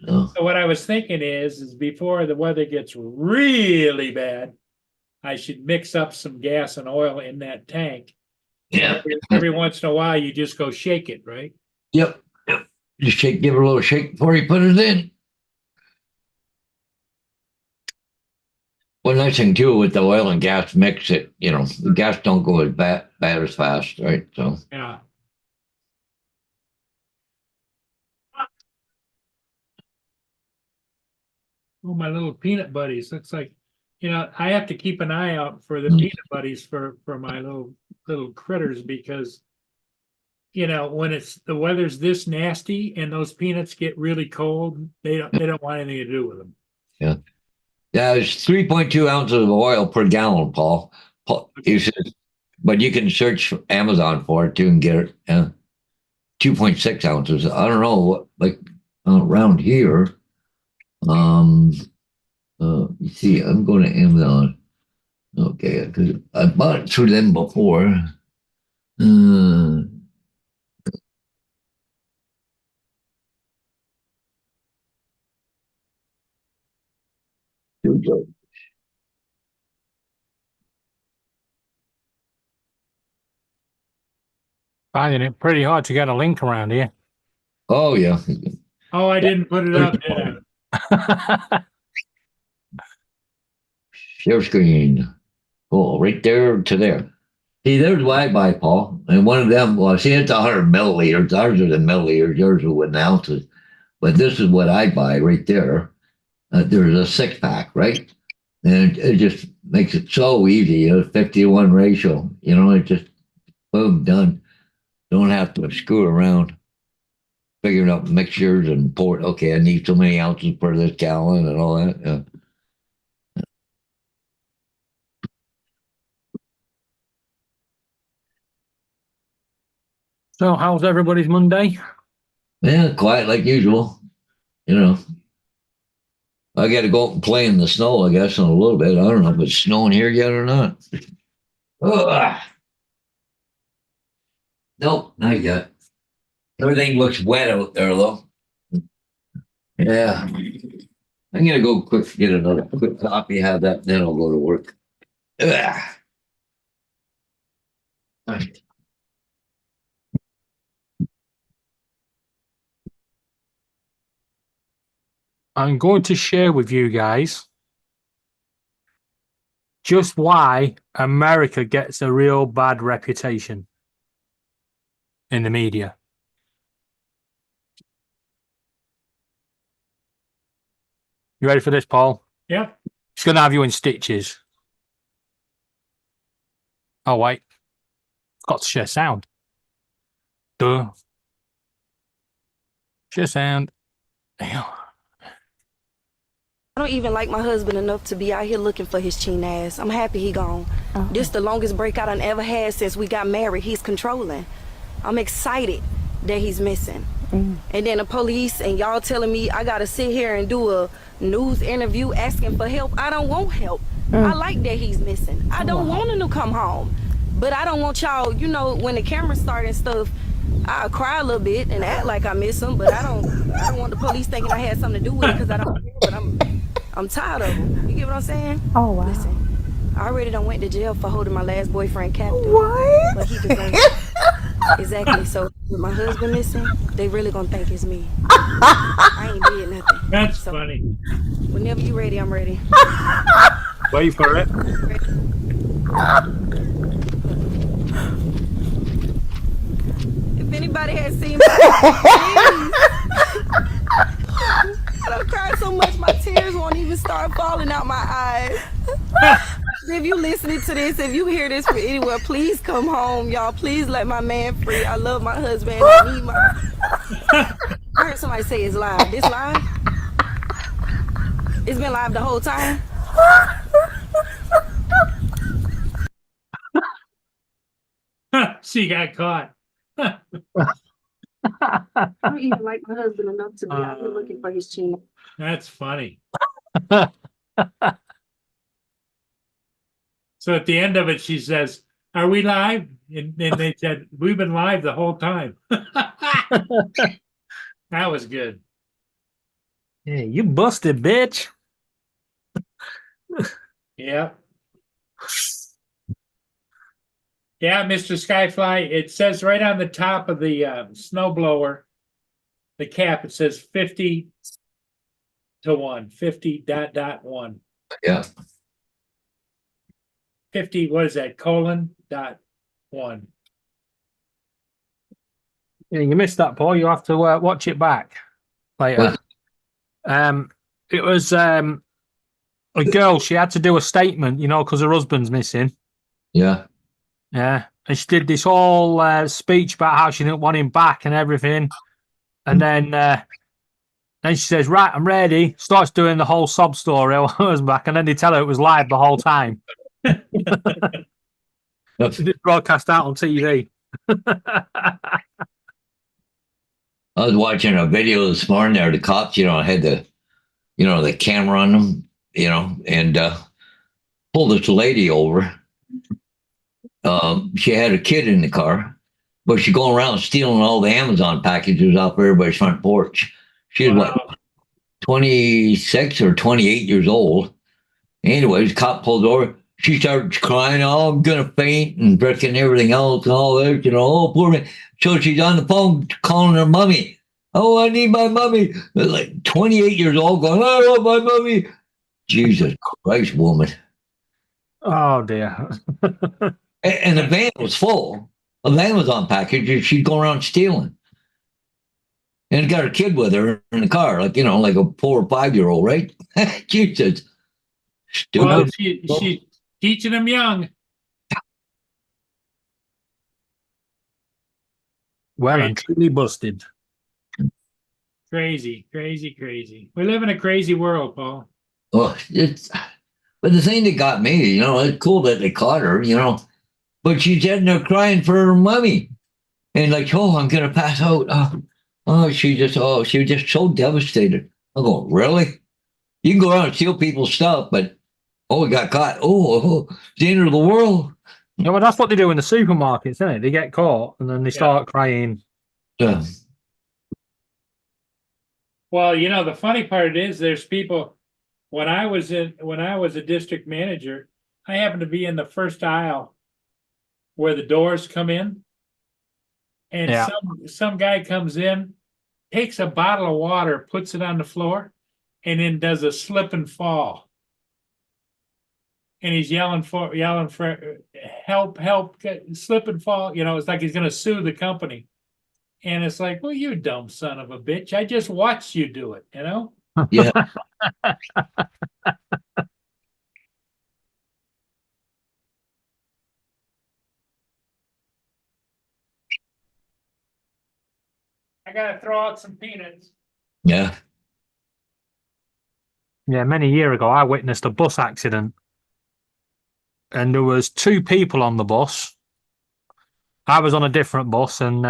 So So what I was thinking is before the weather gets really bad, I should mix up some gas and oil in that tank. Yeah. Every once in a while, you just go shake it, right? Yep. Just give it a little shake before you put it in. One nice thing too with the oil and gas mix, it the gas don't go as bad as fast, right? So Yeah. Oh, my little peanut buddies. Looks like, I have to keep an eye out for the peanut buddies for my little critters because when the weather's this nasty and those peanuts get really cold, they don't want anything to do with them. yeah, it's 3.2 ounces of oil per gallon, Paul. He says, but you can search Amazon for it too and get it. 2.6 ounces. I don't know what around here. You see, I'm going to Amazon. Okay, because I bought it through them before. Here we go. Finding it pretty hard to get a link around here. Oh yeah. Oh, I didn't put it up, did I? Share screen. Oh, right there to there. See, there's what I buy, Paul. And one of them, well, see, it's 100 milliliters. Ours are the milliliters. Yours are with ounces. But this is what I buy right there. There's a 6-pack, right? And it just makes it so easy. 50-1 ratio. It just, boom, done. Don't have to screw around figuring out mixtures and pour. Okay, I need so many ounces per this gallon and all that. Yeah. So, how's everybody's Monday? Yeah, quiet like usual. I got to go out and play in the snow, I guess, in a little bit. I don't know if it's snowing here yet or not. Ugh. Nope, not yet. Everything looks wet out there, though. Yeah. I'm going to go quick get another quick coffee, have that, then I'll go to work. Ugh. All right. I'm going to share with you guys just why America gets a real bad reputation in the media. You ready for this, Paul? Yeah. It's going to have you in stitches. Oh, wait. Got to share sound. Duh. Share sound. Damn. I don't even like my husband enough to be out here looking for his cheating ass. I'm happy he gone. This the longest break I done ever had since we got married. He's controlling. I'm excited that he's missing. And then the police and y'all telling me I gotta sit here and do a news interview asking for help. I don't want help. I like that he's missing. I don't want him to come home. But I don't want y'all, when the cameras start and stuff, I'll cry a little bit and act like I miss him, but I don't want the police thinking I had something to do with it because I don't care, but I'm tired of him. You get what I'm saying? Oh, wow. Listen, I already done went to jail for holding my last boyfriend captive. What? But he deserves it. Exactly. So with my husband missing, they really gonna think it's me. I ain't did nothing. That's So, funny. Whenever you ready, I'm ready. Wait for it. If anybody has seen my I don't cry so much my tears won't even start falling out my eyes. If you listening to this, if you hear this from anywhere, please come home, y'all. Please let my man free. I love my husband. I need my. I heard somebody say it's live. This live? It's been live the whole time. She got caught. I don't even like my husband enough to be out here looking for his cheating. That's funny. So at the end of it, she says, "Are we live?" And they said, "We've been live the whole time." That was good. Hey, you busted, bitch. Yeah. Yeah, Mr. Skyfly, it says right on the top of the snowblower, the cap, it says 50 to 1, 50.1. Yeah. 50, what is that, :1. Yeah, you missed that, Paul. You have to watch it back later. It was a girl. She had to do a statement, because her husband's missing. Yeah. Yeah, and she did this whole speech about how she didn't want him back and everything. And then she says, "Right, I'm ready." Starts doing the whole sob story. Her husband's back, and then they tell her it was live the whole time. It did broadcast out on TV. I was watching a video this morning there. The cops, had the camera on them, and pulled this lady over. She had a kid in the car, but she's going around stealing all the Amazon packages off everybody's front porch. She was Wow. 26 or 28 years old. Anyways, cop pulled over. She starts crying, "Oh, I'm gonna faint," and breaking everything else and all that, "Oh, poor me." So she's on the phone calling her mommy. "Oh, I need my mommy." Like 28 years old, going, "I want my mommy." Jesus Christ, woman. Oh dear. And the van was full of Amazon packages she's going around stealing. And got her kid with her in the car, like a 4 or 5-year-old, right? Jesus. Stupid. Well, she's teaching them young. Well and truly busted. Crazy. We live in a crazy world, Paul. Oh, but the thing that got me, it's cool that they caught her, but she's sitting there crying for her mommy. And like, "Oh, I'm going to pass out." She was just so devastated. I'm going, really? You can go around and steal people's stuff, but, we got caught. It's the end of the world. Yeah, well, that's what they do in the supermarkets, isn't it? They get caught and then they start crying. Yeah. Well, the funny part is there's people, when I was a district manager, I happened to be in the first aisle where the doors come in. And Yeah. some guy comes in, takes a bottle of water, puts it on the floor, and then does a slip and fall. And he's yelling for help, slip and fall. It's like he's going to sue the company. And it's like, well, you dumb son of a bitch. I just watched you do it, Yeah. I got to throw out some peanuts. Yeah. Yeah, many years ago, I witnessed a bus accident. And there was 2 people on the bus. I was on a different bus, and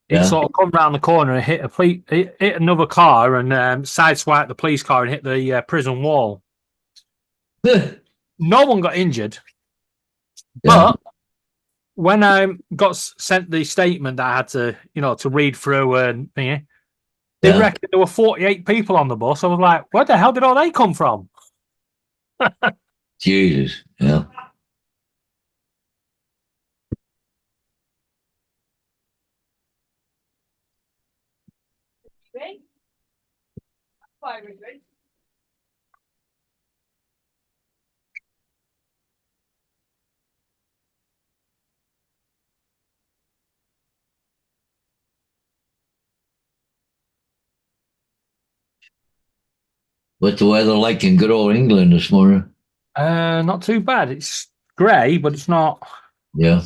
it sort of come round the corner and hit another car and sideswiped the police car and hit the prison wall. No one got injured. Yeah. But when I got sent the statement that I had to, to read through and thingy, they reckon there were 48 people on the bus. I was like, where the hell did all they come from? Jesus. Yeah. What's the weather like in good old England this morning? Not too bad. It's grey, but it's not. Yeah.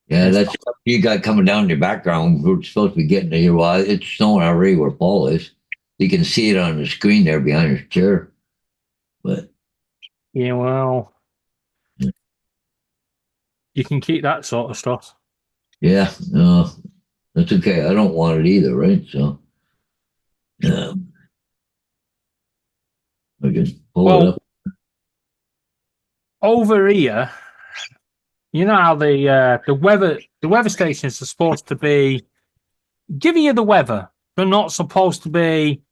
Yeah, that's stuff you got coming down in your background. We're supposed to be getting to here. Well, it's snowing already where Paul is. You can see it on the screen there behind his chair. But Yeah, well, you can keep that sort of stuff. yeah, no, that's okay. I don't want it either, right? So I can pull it up. Over here, you know how the weather stations are supposed to be giving you the weather. They're not supposed to be,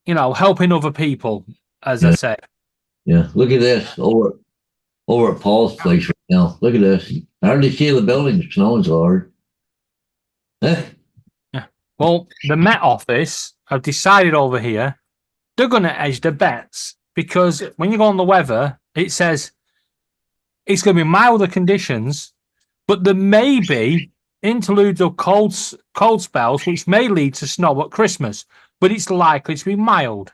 helping other people, as I say. Yeah, look at this over at Paul's place right now. Look at this. I hardly see the building snowing so hard. Well, the Met Office have decided over here they're going to edge their bets because when you go on the weather, it says it's going to be milder conditions, but there may be interludes of cold spells which may lead to snow at Christmas, but it's likely to be mild.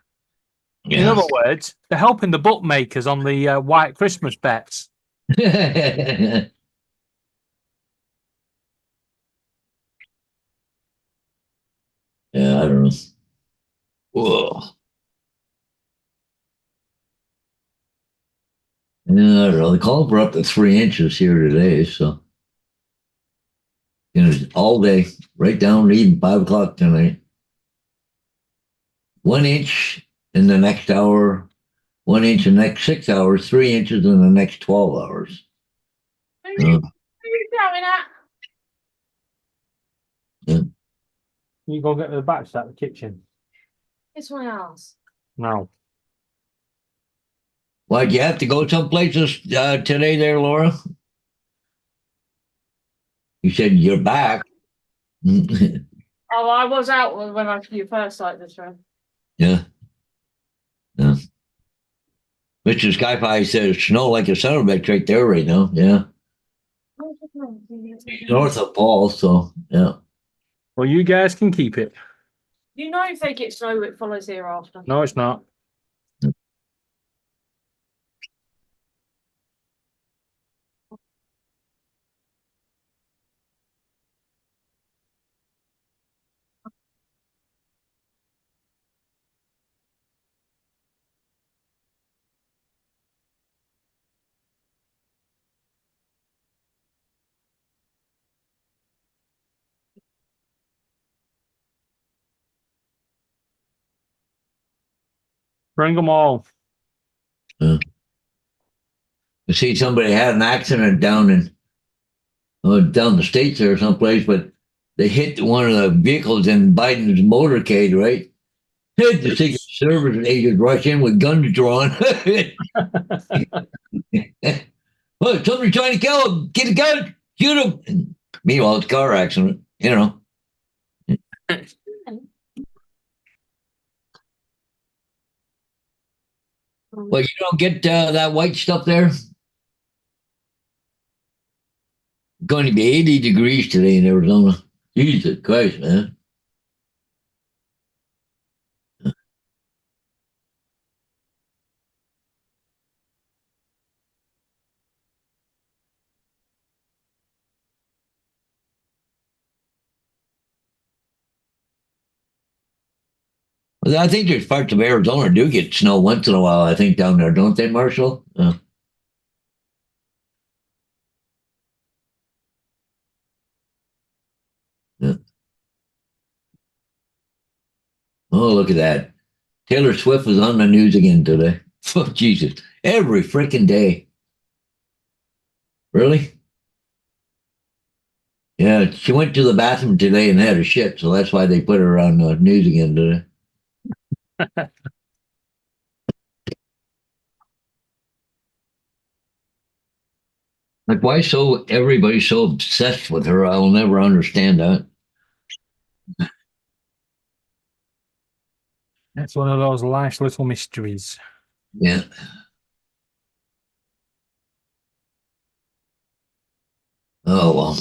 In Yeah. other words, they're helping the bookmakers on the white Christmas bets. Yeah, I don't know. Whoa. Yeah, I don't know. The calls were up to 3 inches here today, so all day, right down to even 5 o'clock tonight. 1 inch in the next hour, 1 inch in the next 6 hours, 3 inches in the next 12 hours. You go get the batch out of the kitchen. It's my house. No. Why'd you have to go someplace today there, Laura? You said you're back. Yeah. Oh, I was out when you first started this room. Yeah. Mr. Skypie says snow like a son of a bitch right there right now. Yeah. North of Paul, so yeah. Well, you guys can keep it. You know, if they get snow, it follows here after. No, it's not. Bring them all. I see somebody had an accident down the States there someplace, but they hit one of the vehicles in Biden's motorcade, right? Hit the Secret Service agents rush in with guns drawn. Well, somebody's trying to kill him. Get a gun, shoot him. And meanwhile, it's a car accident, Well, you don't get that white stuff there. Going to be 80 degrees today in Arizona. Jesus Christ, man. Well, I think there's parts of Arizona do get snow once in a while, I think, down there, don't they, Marshall? Yeah. Oh, look at that. Taylor Swift was on the news again today. Oh, Jesus. Every freaking day. Really? Yeah, she went to the bathroom today and had a shit, so that's why they put her on the news again today. Like, why everybody so obsessed with her? I'll never understand that. That's one of those life's little mysteries. Yeah. Oh, well.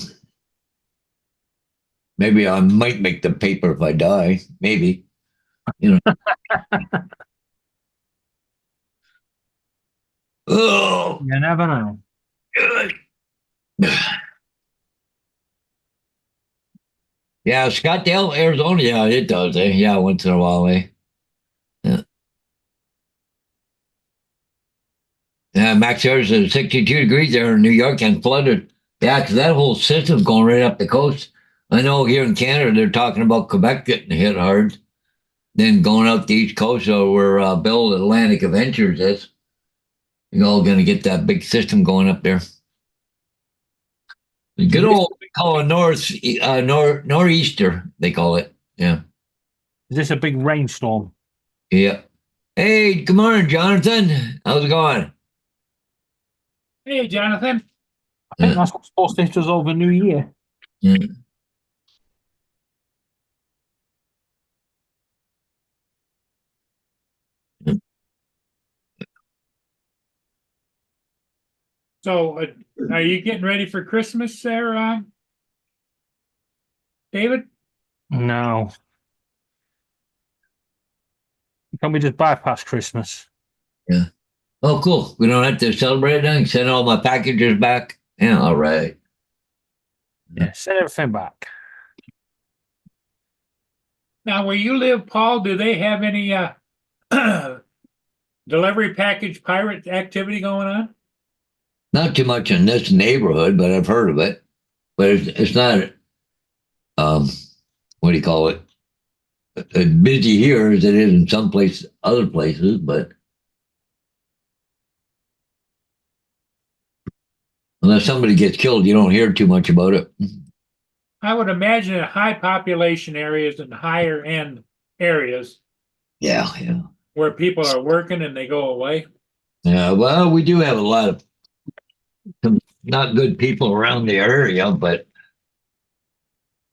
Maybe I might make the paper if I die. Maybe. Oh, You never know. good. Yeah, Scottsdale, Arizona. Yeah, it does. Yeah, once in a while. Yeah. Yeah, Max, there's 62 degrees there in New York and flooded. Yeah, because that whole system's going right up the coast. I know here in Canada, they're talking about Quebec getting hit hard. Then going up the East Coast where Bell Atlantic Adventures is. You're all going to get that big system going up there. The good old, we call it nor'easter, they call it. Yeah. Is this a big rainstorm? Yeah. Hey, good morning, Jonathan. How's it going? Hey, Jonathan. I think that's what's supposed to hit us over New Year. Yeah. So, are you getting ready for Christmas there, David? No. Can we just bypass Christmas? Oh, cool. We don't have to celebrate anything. Send all my packages back. Yeah, all right. Yeah, send everything back. Now, where you live, Paul, do they have any delivery package pirate activity going on? Not too much in this neighborhood, but I've heard of it. But it's not, what do you call it? As busy here as it is in some places, other places, but unless somebody gets killed, you don't hear too much about it. I would imagine in high population areas and higher end areas Yeah. where people are working and they go away. Yeah, well, we do have a lot of some not good people around the area, but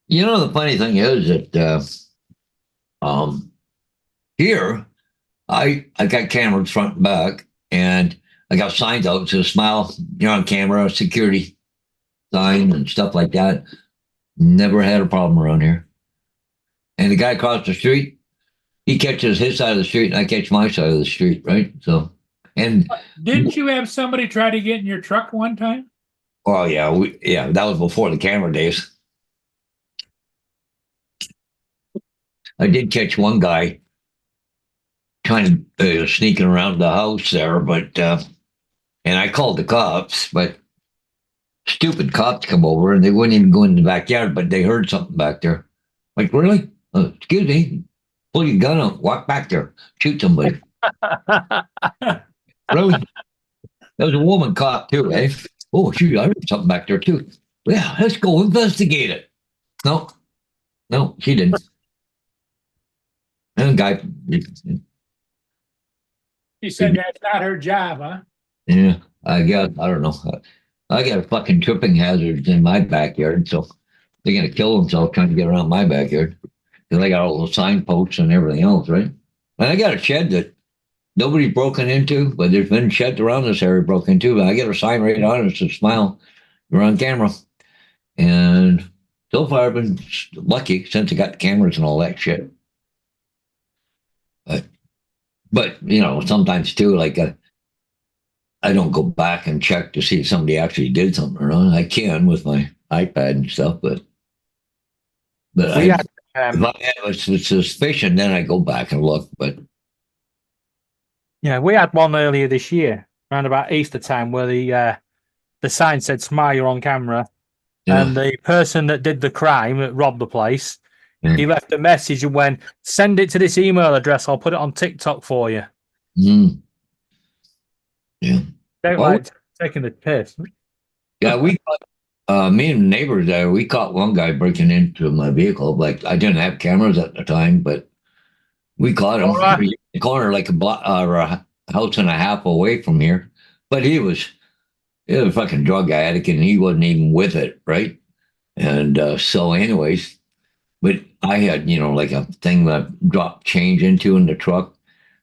the funny thing is that here I got cameras front and back, and I got signs out to smile, you're on camera, security sign and stuff like that. Never had a problem around here. And the guy across the street, he catches his side of the street, and I catch my side of the street, right? So, and Didn't you have somebody try to get in your truck one time? oh yeah, that was before the camera days. I did catch one guy kind of sneaking around the house there, but and I called the cops, but stupid cops come over and they wouldn't even go in the backyard, but they heard something back there. Like, really? Excuse me. Pull your gun out, walk back there, shoot somebody. Really? There was a woman cop too, eh? Oh, shoot, I heard something back there too. Yeah, let's go investigate it. No, she didn't. And the guy, She said that's not her job, huh? yeah, I don't know. I got a fucking tripping hazards in my backyard, so they're gonna kill themselves trying to get around my backyard. Because I got all those signposts and everything else, right? And I got a shed that nobody's broken into, but there's been sheds around this area broken into. But I got a sign right on it that says "Smile, you're on camera." And so far, I've been lucky since I got the cameras and all that shit. But sometimes too, like I don't go back and check to see if somebody actually did something or not. I can with my iPad and stuff, but if I have a suspicion, then I go back and look. But yeah, we had one earlier this year, around about Easter time, where the sign said "Smile, you're on camera," and the person that did the crime, that robbed the place, he left a message and went, "Send it to this email address. I'll put it on TikTok for you." Yeah. Don't like taking the piss. Yeah, we caught, me and neighbors there, we caught one guy breaking into my vehicle. Like, I didn't have cameras at the time, but we caught him in the corner, like a block or a house and a half away from here. But he was a fucking drug addict, and he wasn't even with it, right? And so anyways, but I had, like a thing that I dropped change into in the truck.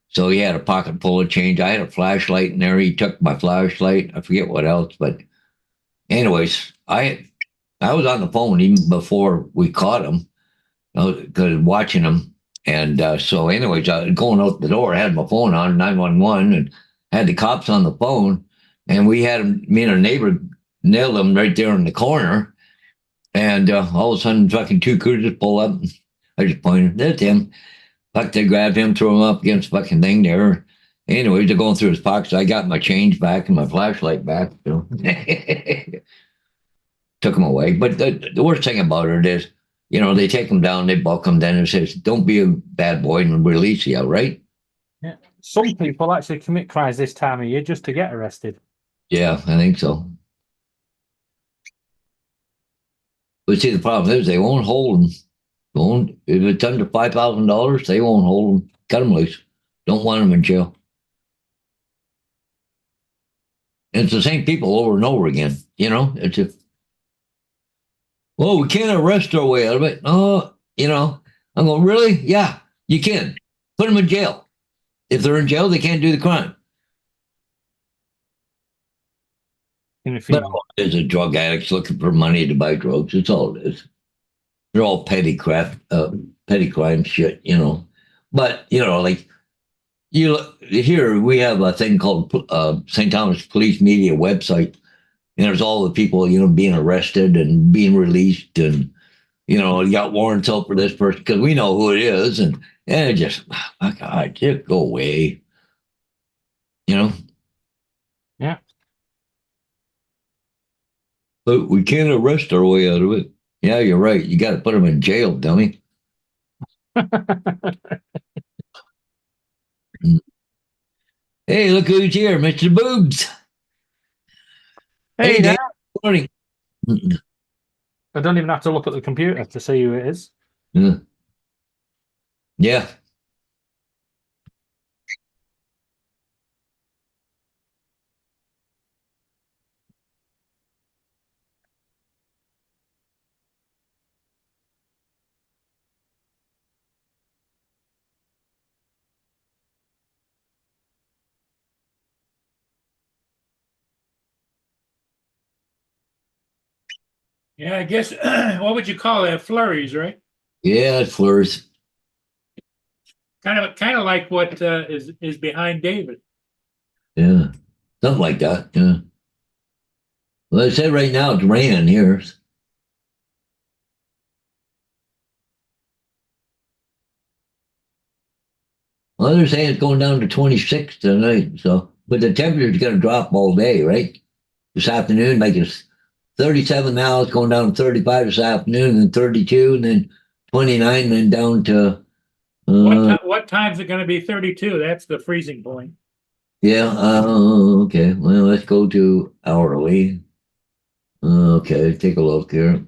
So he had a pocket full of change. I had a flashlight in there. He took my flashlight. I forget what else, but anyways, I was on the phone even before we caught him, because watching him. And so anyways, I was going out the door. I had my phone on 911 and had the cops on the phone. And we had him, me and our neighbor nailed him right there in the corner. And all of a sudden, fucking two cruisers pull up. I just pointed, that's him. Fuck, they grabbed him, threw him up against the fucking thing there. Anyways, they're going through his pockets. I got my change back and my flashlight back. So took him away. But the worst thing about it is, they take him down, they buck him, then and says, don't be a bad boy and release you, right? Yeah. Some people actually commit crimes this time of year just to get arrested. Yeah, I think so. But see, the problem is they won't hold them. If it's under $5,000, they won't hold them. Cut them loose. Don't want them in jail. And it's the same people over and over again. It's we can't arrest our way out of it. Oh, I'm going, really? Yeah, you can. Put them in jail. If they're in jail, they can't do the crime. in a But few. there's a drug addicts looking for money to buy drugs. It's all it is. They're all petty crime shit, you know. But you know, like here we have a thing called St. Thomas Police Media website, and there's all the people, you know, being arrested and being released, and you know, you got warrants out for this person because we know who it is, and it just, oh God, just go away, you know. Yeah. But we can't arrest our way out of it. Yeah, you're right. You got to put them in jail, dummy. Hey, look who's here, Mr. Boobs. Hey, Dan. Dan. Good morning. I don't even have to look at the computer to see who it is. Yeah. Yeah. Yeah, I guess, what would you call that? Flurries, right? Yeah, it flurs. Kind of like what is behind David. Yeah. Something like that. Yeah. Well, they said right now it's raining here. Well, they're saying it's going down to 26 tonight. So, but the temperature's going to drop all day, right? This afternoon, like it's 37 now. It's going down to 35 this afternoon, and 32, and then 29, and then down to. What time's it going to be 32? That's the freezing point. Yeah. Okay. Well, let's go to hourly. Okay. Take a look here.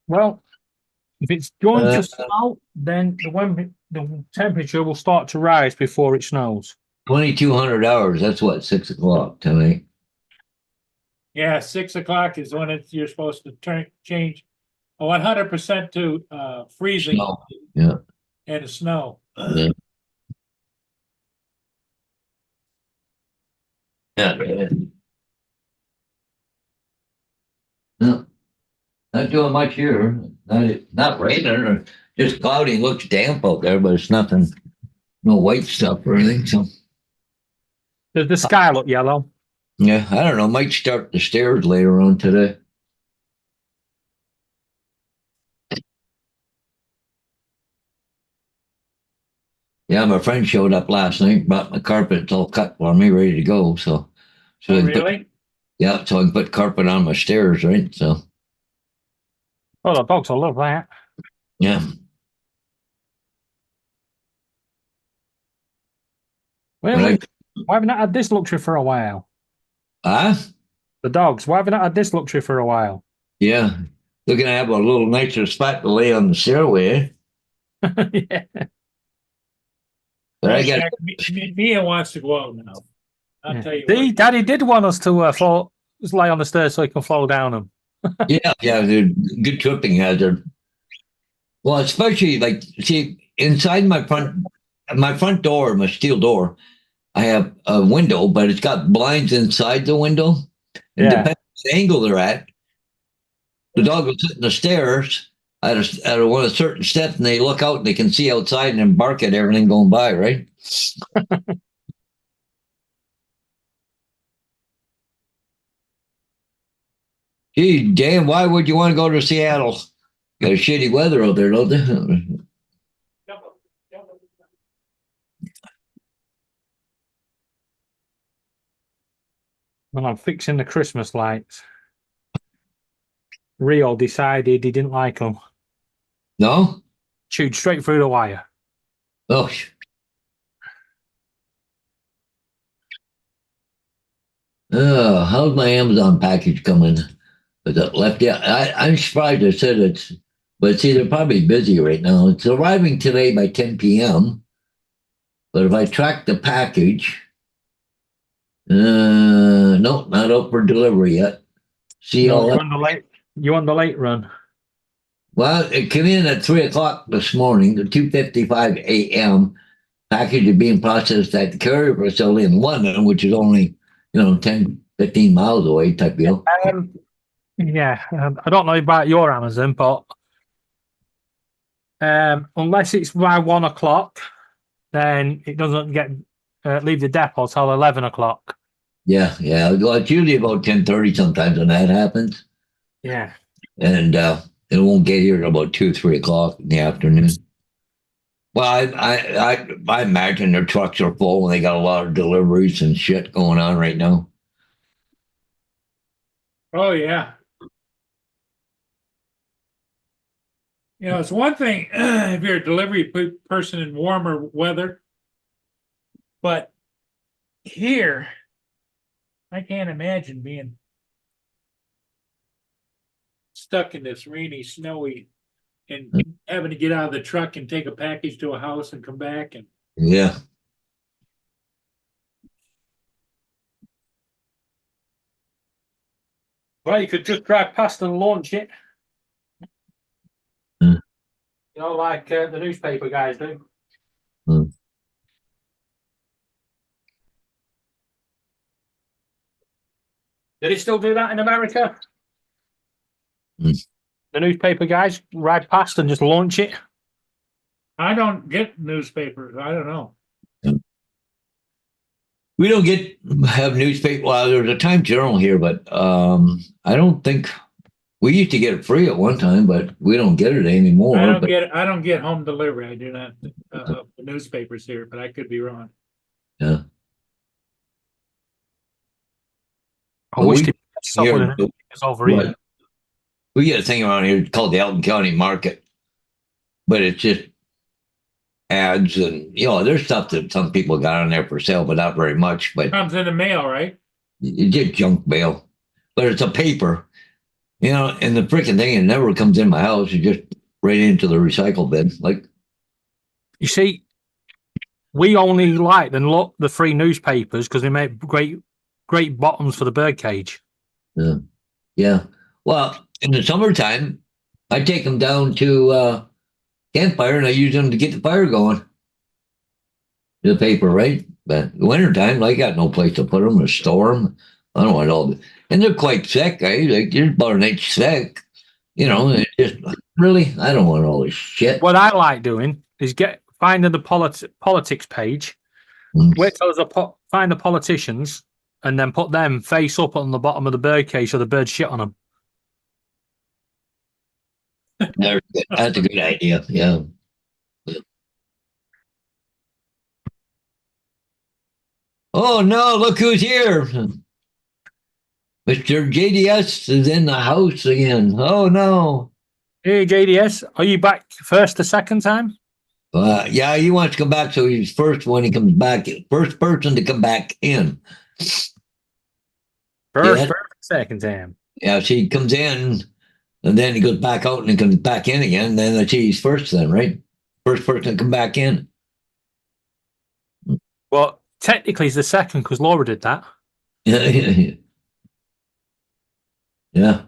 Well, if it's going to snow, then the temperature will start to rise before it snows. 2,200 hours. That's what, 6 o'clock tonight. Yeah, 6 o'clock is when you're supposed to change 100% to freezing. Snow. Yeah. And snow. Yeah. Yeah. No, not doing much here. Not raining or just cloudy. Looks damp out there, but it's nothing. No white stuff or anything. So Does the sky look yellow? yeah, I don't know. Might start the stairs later on today. Yeah, my friend showed up last night, brought my carpet all cut for me, ready to go. So Oh, I can put, really? yeah, so I can put carpet on my stairs, right? So Oh, the dogs will love that. yeah. Well, But why haven't I had this luxury for a while? I The dogs, why haven't I had this luxury for a while? yeah. Looking to have a little nicer spot to lay on the stairway. Yeah. But I got Mia wants to go out now. I'll tell you See, what. Daddy did want us to just lay on the stairs so he can fall down them. yeah, dude, good tripping hazard. Well, especially like see inside my front door, my steel door, I have a window, but it's got blinds inside the window. And Yeah. depending on the angle they're at, the dog will sit in the stairs at one of the certain steps, and they look out and they can see outside and then bark at everything going by, right? Gee, damn, why would you want to go to Seattle? Got a shitty weather out there, don't they? When I'm fixing the Christmas lights, Rio decided he didn't like them. No? Chewed straight through the wire. Oh, how's my Amazon package coming? Is it left? Yeah, I'm surprised they said it's, but see, they're probably busy right now. It's arriving today by 10 p.m. But if I track the package, no, not out for delivery yet. See all that? You want the late run? Well, it came in at 3 o'clock this morning, at 2:55 a.m. Package is being processed at the carrier facility in London, which is only, 10, 15 miles away type deal. Yeah, I don't know about your Amazon, but unless it's by 1 o'clock, then it doesn't get leave the depot till 11 o'clock. Yeah, yeah. Well, it's usually about 10:30 sometimes when that happens. Yeah. And it won't get here till about 2, 3 o'clock in the afternoon. Well, I imagine their trucks are full and they got a lot of deliveries and shit going on right now. Oh, yeah. You know, it's one thing if you're a delivery person in warmer weather, but here, I can't imagine being stuck in this rainy, snowy, and having to get out of the truck and take a package to a house and come back. And Yeah. Well, you could just drive past and launch it. Hmm. You know, like the newspaper guys do. Hmm. Do they still do that in America? Hmm. The newspaper guys ride past and just launch it. I don't get newspapers. I don't know. We don't have newspaper. Well, there's a Time Journal here, but I don't think we used to get it free at one time, but we don't get it anymore. I don't get home delivery. I do not newspapers here, but I could be wrong. Yeah. I wish they stop with the newspapers over here. We get a thing around here called the Elton County Market, but it's just ads and there's stuff that some people got on there for sale, but not very much. But Comes in the mail, right? you get junk mail, but it's a paper, and the freaking thing, it never comes in my house. It just right into the recycle bin. Like, you see, we only like the free newspapers because they make great bottoms for the birdcage. Yeah, yeah. Well, in the summertime, I take them down to campfire and I use them to get the fire going. The paper, right? But wintertime, I got no place to put them or store them. I don't want all the, and they're quite thick. Like they're about an inch thick. It's just really, I don't want all this shit. What I like doing is finding the politics page, wait till find the politicians, and then put them face up on the bottom of the birdcage so the birds shit on them. That's a good idea. Yeah. Oh no, look who's here. Mr. JDS is in the house again. Oh no. Hey JDS, are you back first the second time? Yeah, he wants to come back, so he's first when he comes back. First person to come back in. First, second time. Yeah, so he comes in and then he goes back out and he comes back in again. And then he's first then, right? First person to come back in. Well, technically he's the second because Laura did that. Yeah. Yeah.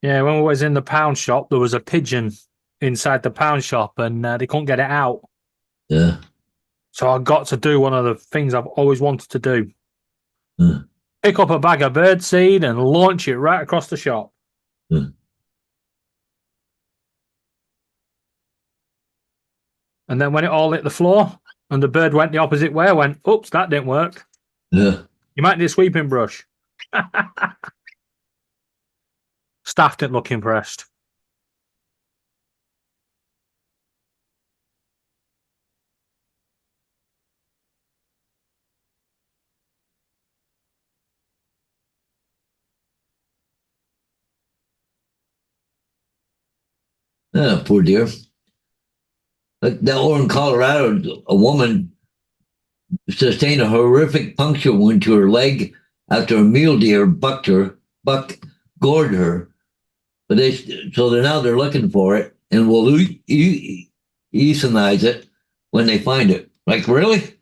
Yeah, when we was in the pound shop, there was a pigeon inside the pound shop and they couldn't get it out. Yeah. So I got to do one of the things I've always wanted to do. Hmm. Pick up a bag of birdseed and launch it right across the shop. Hmm. And then when it all hit the floor and the bird went the opposite way, I went, oops, that didn't work. Yeah. You might need a sweeping brush. Staff didn't look impressed. Poor dear. Like that over in Colorado, a woman sustained a horrific puncture wound to her leg after a mule deer buck gored her. But they're looking for it and will euthanize it when they find it. Like, really?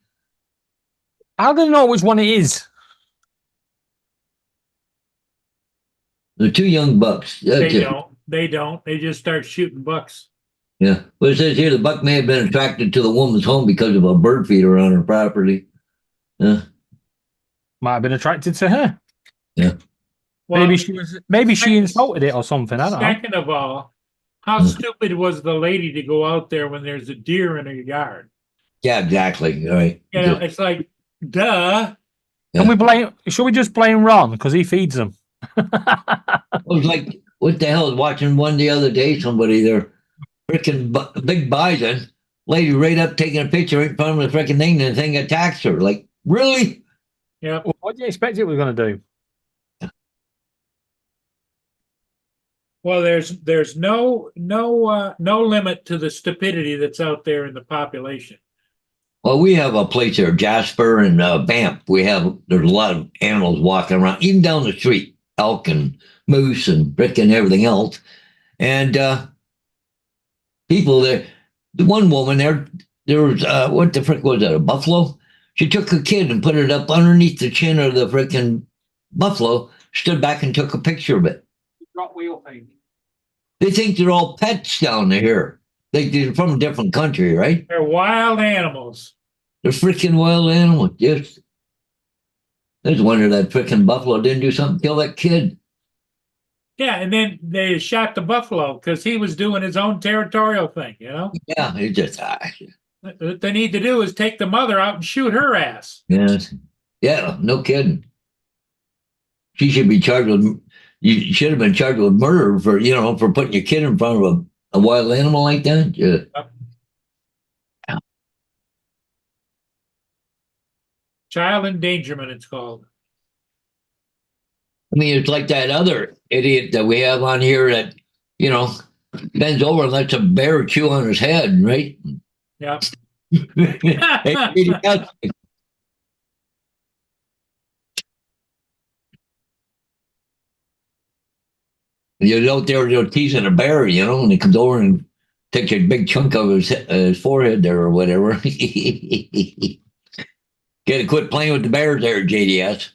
How do they know which one it is? They're two young bucks. That's They it. don't. They don't. They just start shooting bucks. Yeah. Well, it says here the buck may have been attracted to the woman's home because of a bird feeder on her property. Yeah. Might have been attracted to her. Yeah. Well, Maybe she insulted it or something. I don't know. second of all, how stupid was the lady to go out there when there's a deer in her yard? Yeah, exactly. All right. You know, it's like, duh. Should we just blame Ron because he feeds them? I was like, what the hell? Watching one the other day, somebody there, freaking big bison, lady right up taking a picture right in front of the freaking thing, and the thing attacks her. Like, really? Yeah. Well, what do you expect it was going to do? Well, there's no limit to the stupidity that's out there in the population. Well, we have a place there, Jasper and Banff. There's a lot of animals walking around, even down the street, elk and moose and frickin' everything else. And people there, the one woman there was, what the frick was that, a buffalo? She took a kid and put it up underneath the chin of the frickin' buffalo, stood back and took a picture of it. Got wheel thing. They think they're all pets down here. They're from a different country, right? They're wild animals. They're freaking wild animals. Yes. I just wonder that freaking buffalo didn't do something to kill that kid. Yeah, and then they shot the buffalo because he was doing his own territorial thing, you know? Yeah, it just, What they need to do is take the mother out and shoot her ass. yes. Yeah, no kidding. She should be charged with, you should have been charged with murder for putting your kid in front of a wild animal like that. Yeah. Child endangerment, it's called. I mean, it's like that other idiot that we have on here that, bends over and lets a bear chew on his head, right? Yeah. You're out there, teasing a bear, and he comes over and takes a big chunk of his forehead there or whatever. Gotta quit playing with the bears there, JDS.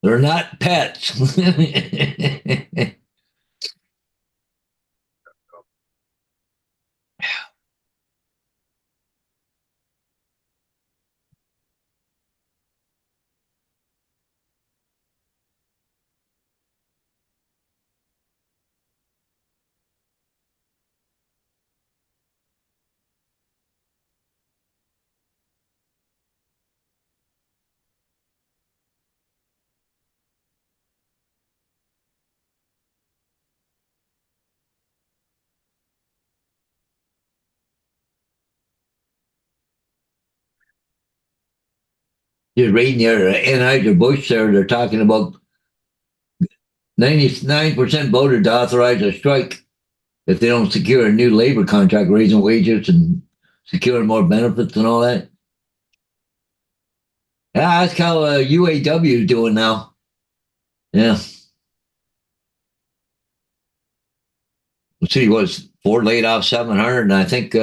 They're not pets. Just reading there, Anheuser-Busch there, they're talking about 99% voted to authorize a strike if they don't secure a new labor contract, raising wages and securing more benefits and all that. Yeah, that's how UAW is doing now. Yeah. Let's see, Ford laid off 700, and I think,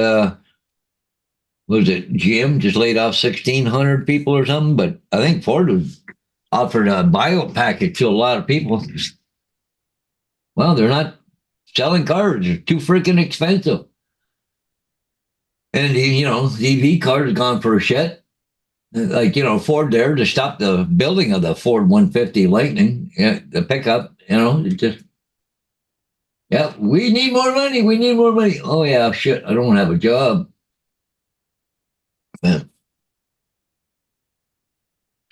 was it GM just laid off 1,600 people or something? But I think Ford was offered a buyout package to a lot of people. Well, they're not selling cars. They're too freaking expensive. And, the EV cars have gone for a shit. Like, Ford there to stop the building of the Ford 150 Lightning, the pickup, it just, yeah, we need more money. We need more money. Oh, yeah, shit, I don't have a job. Yeah. I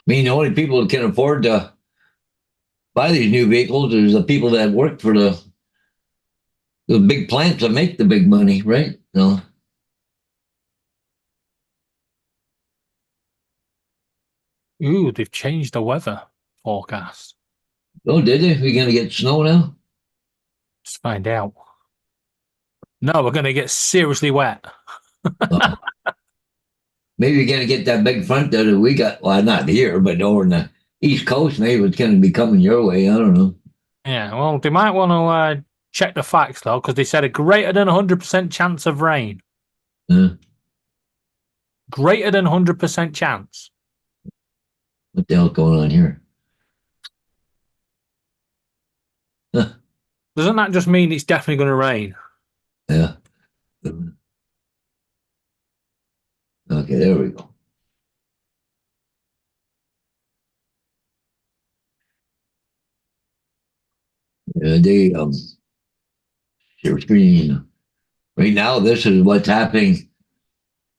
mean, the only people that can afford to buy these new vehicles is the people that work for the big plants that make the big money, right? So, Ooh, they've changed the weather forecast. oh, did they? We're going to get snow now? Let's find out. No, we're going to get seriously wet. Maybe we're going to get that big front that we got. Well, not here, but over in the East Coast. Maybe it's going to be coming your way. I don't know. Yeah, well, they might want to check the facts, though, because they said a greater than 100% chance of rain. Yeah. Greater than 100% chance. What the hell's going on here? Doesn't that just mean it's definitely going to rain? Yeah. Okay, there we go. Share screen. Right now, this is what's happening.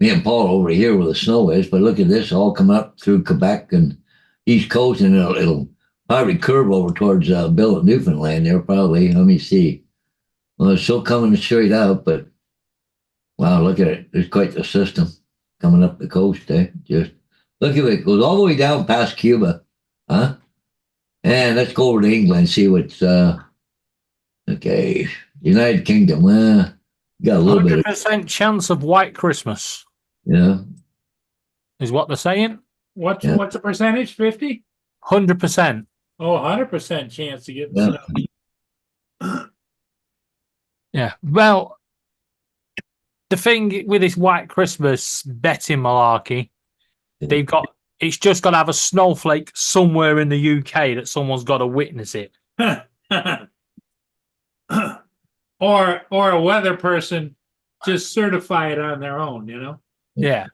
Me and Paul over here where the snow is, but look at this all come up through Quebec and East Coast, and it'll probably curve over towards Bill at Newfoundland there, probably. Let me see. Well, it's still coming straight up, but wow, look at it. There's quite the system coming up the coast, eh? Just look at it. It goes all the way down past Cuba. Huh? And let's go over to England, see what's okay. United Kingdom. Well, got a little bit of 100% chance of white Christmas yeah. is what they're saying. What's Yeah. what's the percentage? 50? 100%. Oh, 100% chance to get Yeah. snow. Yeah. Well, the thing with this white Christmas betting malarkey, they've got it's just got to have a snowflake somewhere in the UK that someone's got to witness it. Or a weather person just certify it on their own, you know? Yeah.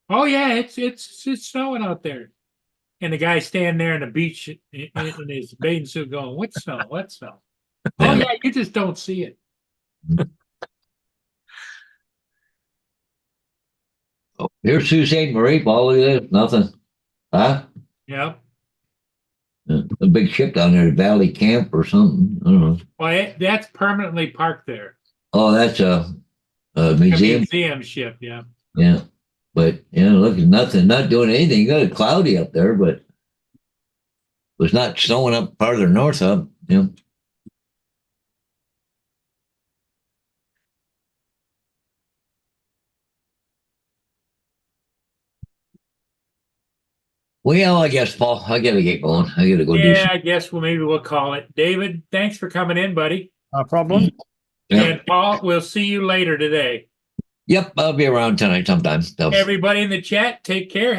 Oh yeah, it's snowing out there. And the guy standing there on the beach in his bathing suit going, what snow? What snow? Oh yeah, you just don't see it. Oh, here's Sault Ste. Marie, Paul. Look at this. Nothing. Huh? Yep. A big ship down there, Valley Camp or something. I don't know. Well, that's permanently parked there. Oh, that's a A museum. museum ship, yeah. Yeah. But, look, it's nothing, not doing anything. Got it cloudy up there, but it was not snowing up farther north up. Yeah. Well, I guess, Paul, I got to get going. I got to go do Yeah, some. I guess maybe we'll call it. David, thanks for coming in, buddy. No problem. Yeah. And Paul, we'll see you later today. Yep, I'll be around tonight sometime. So. Everybody in the chat, take care.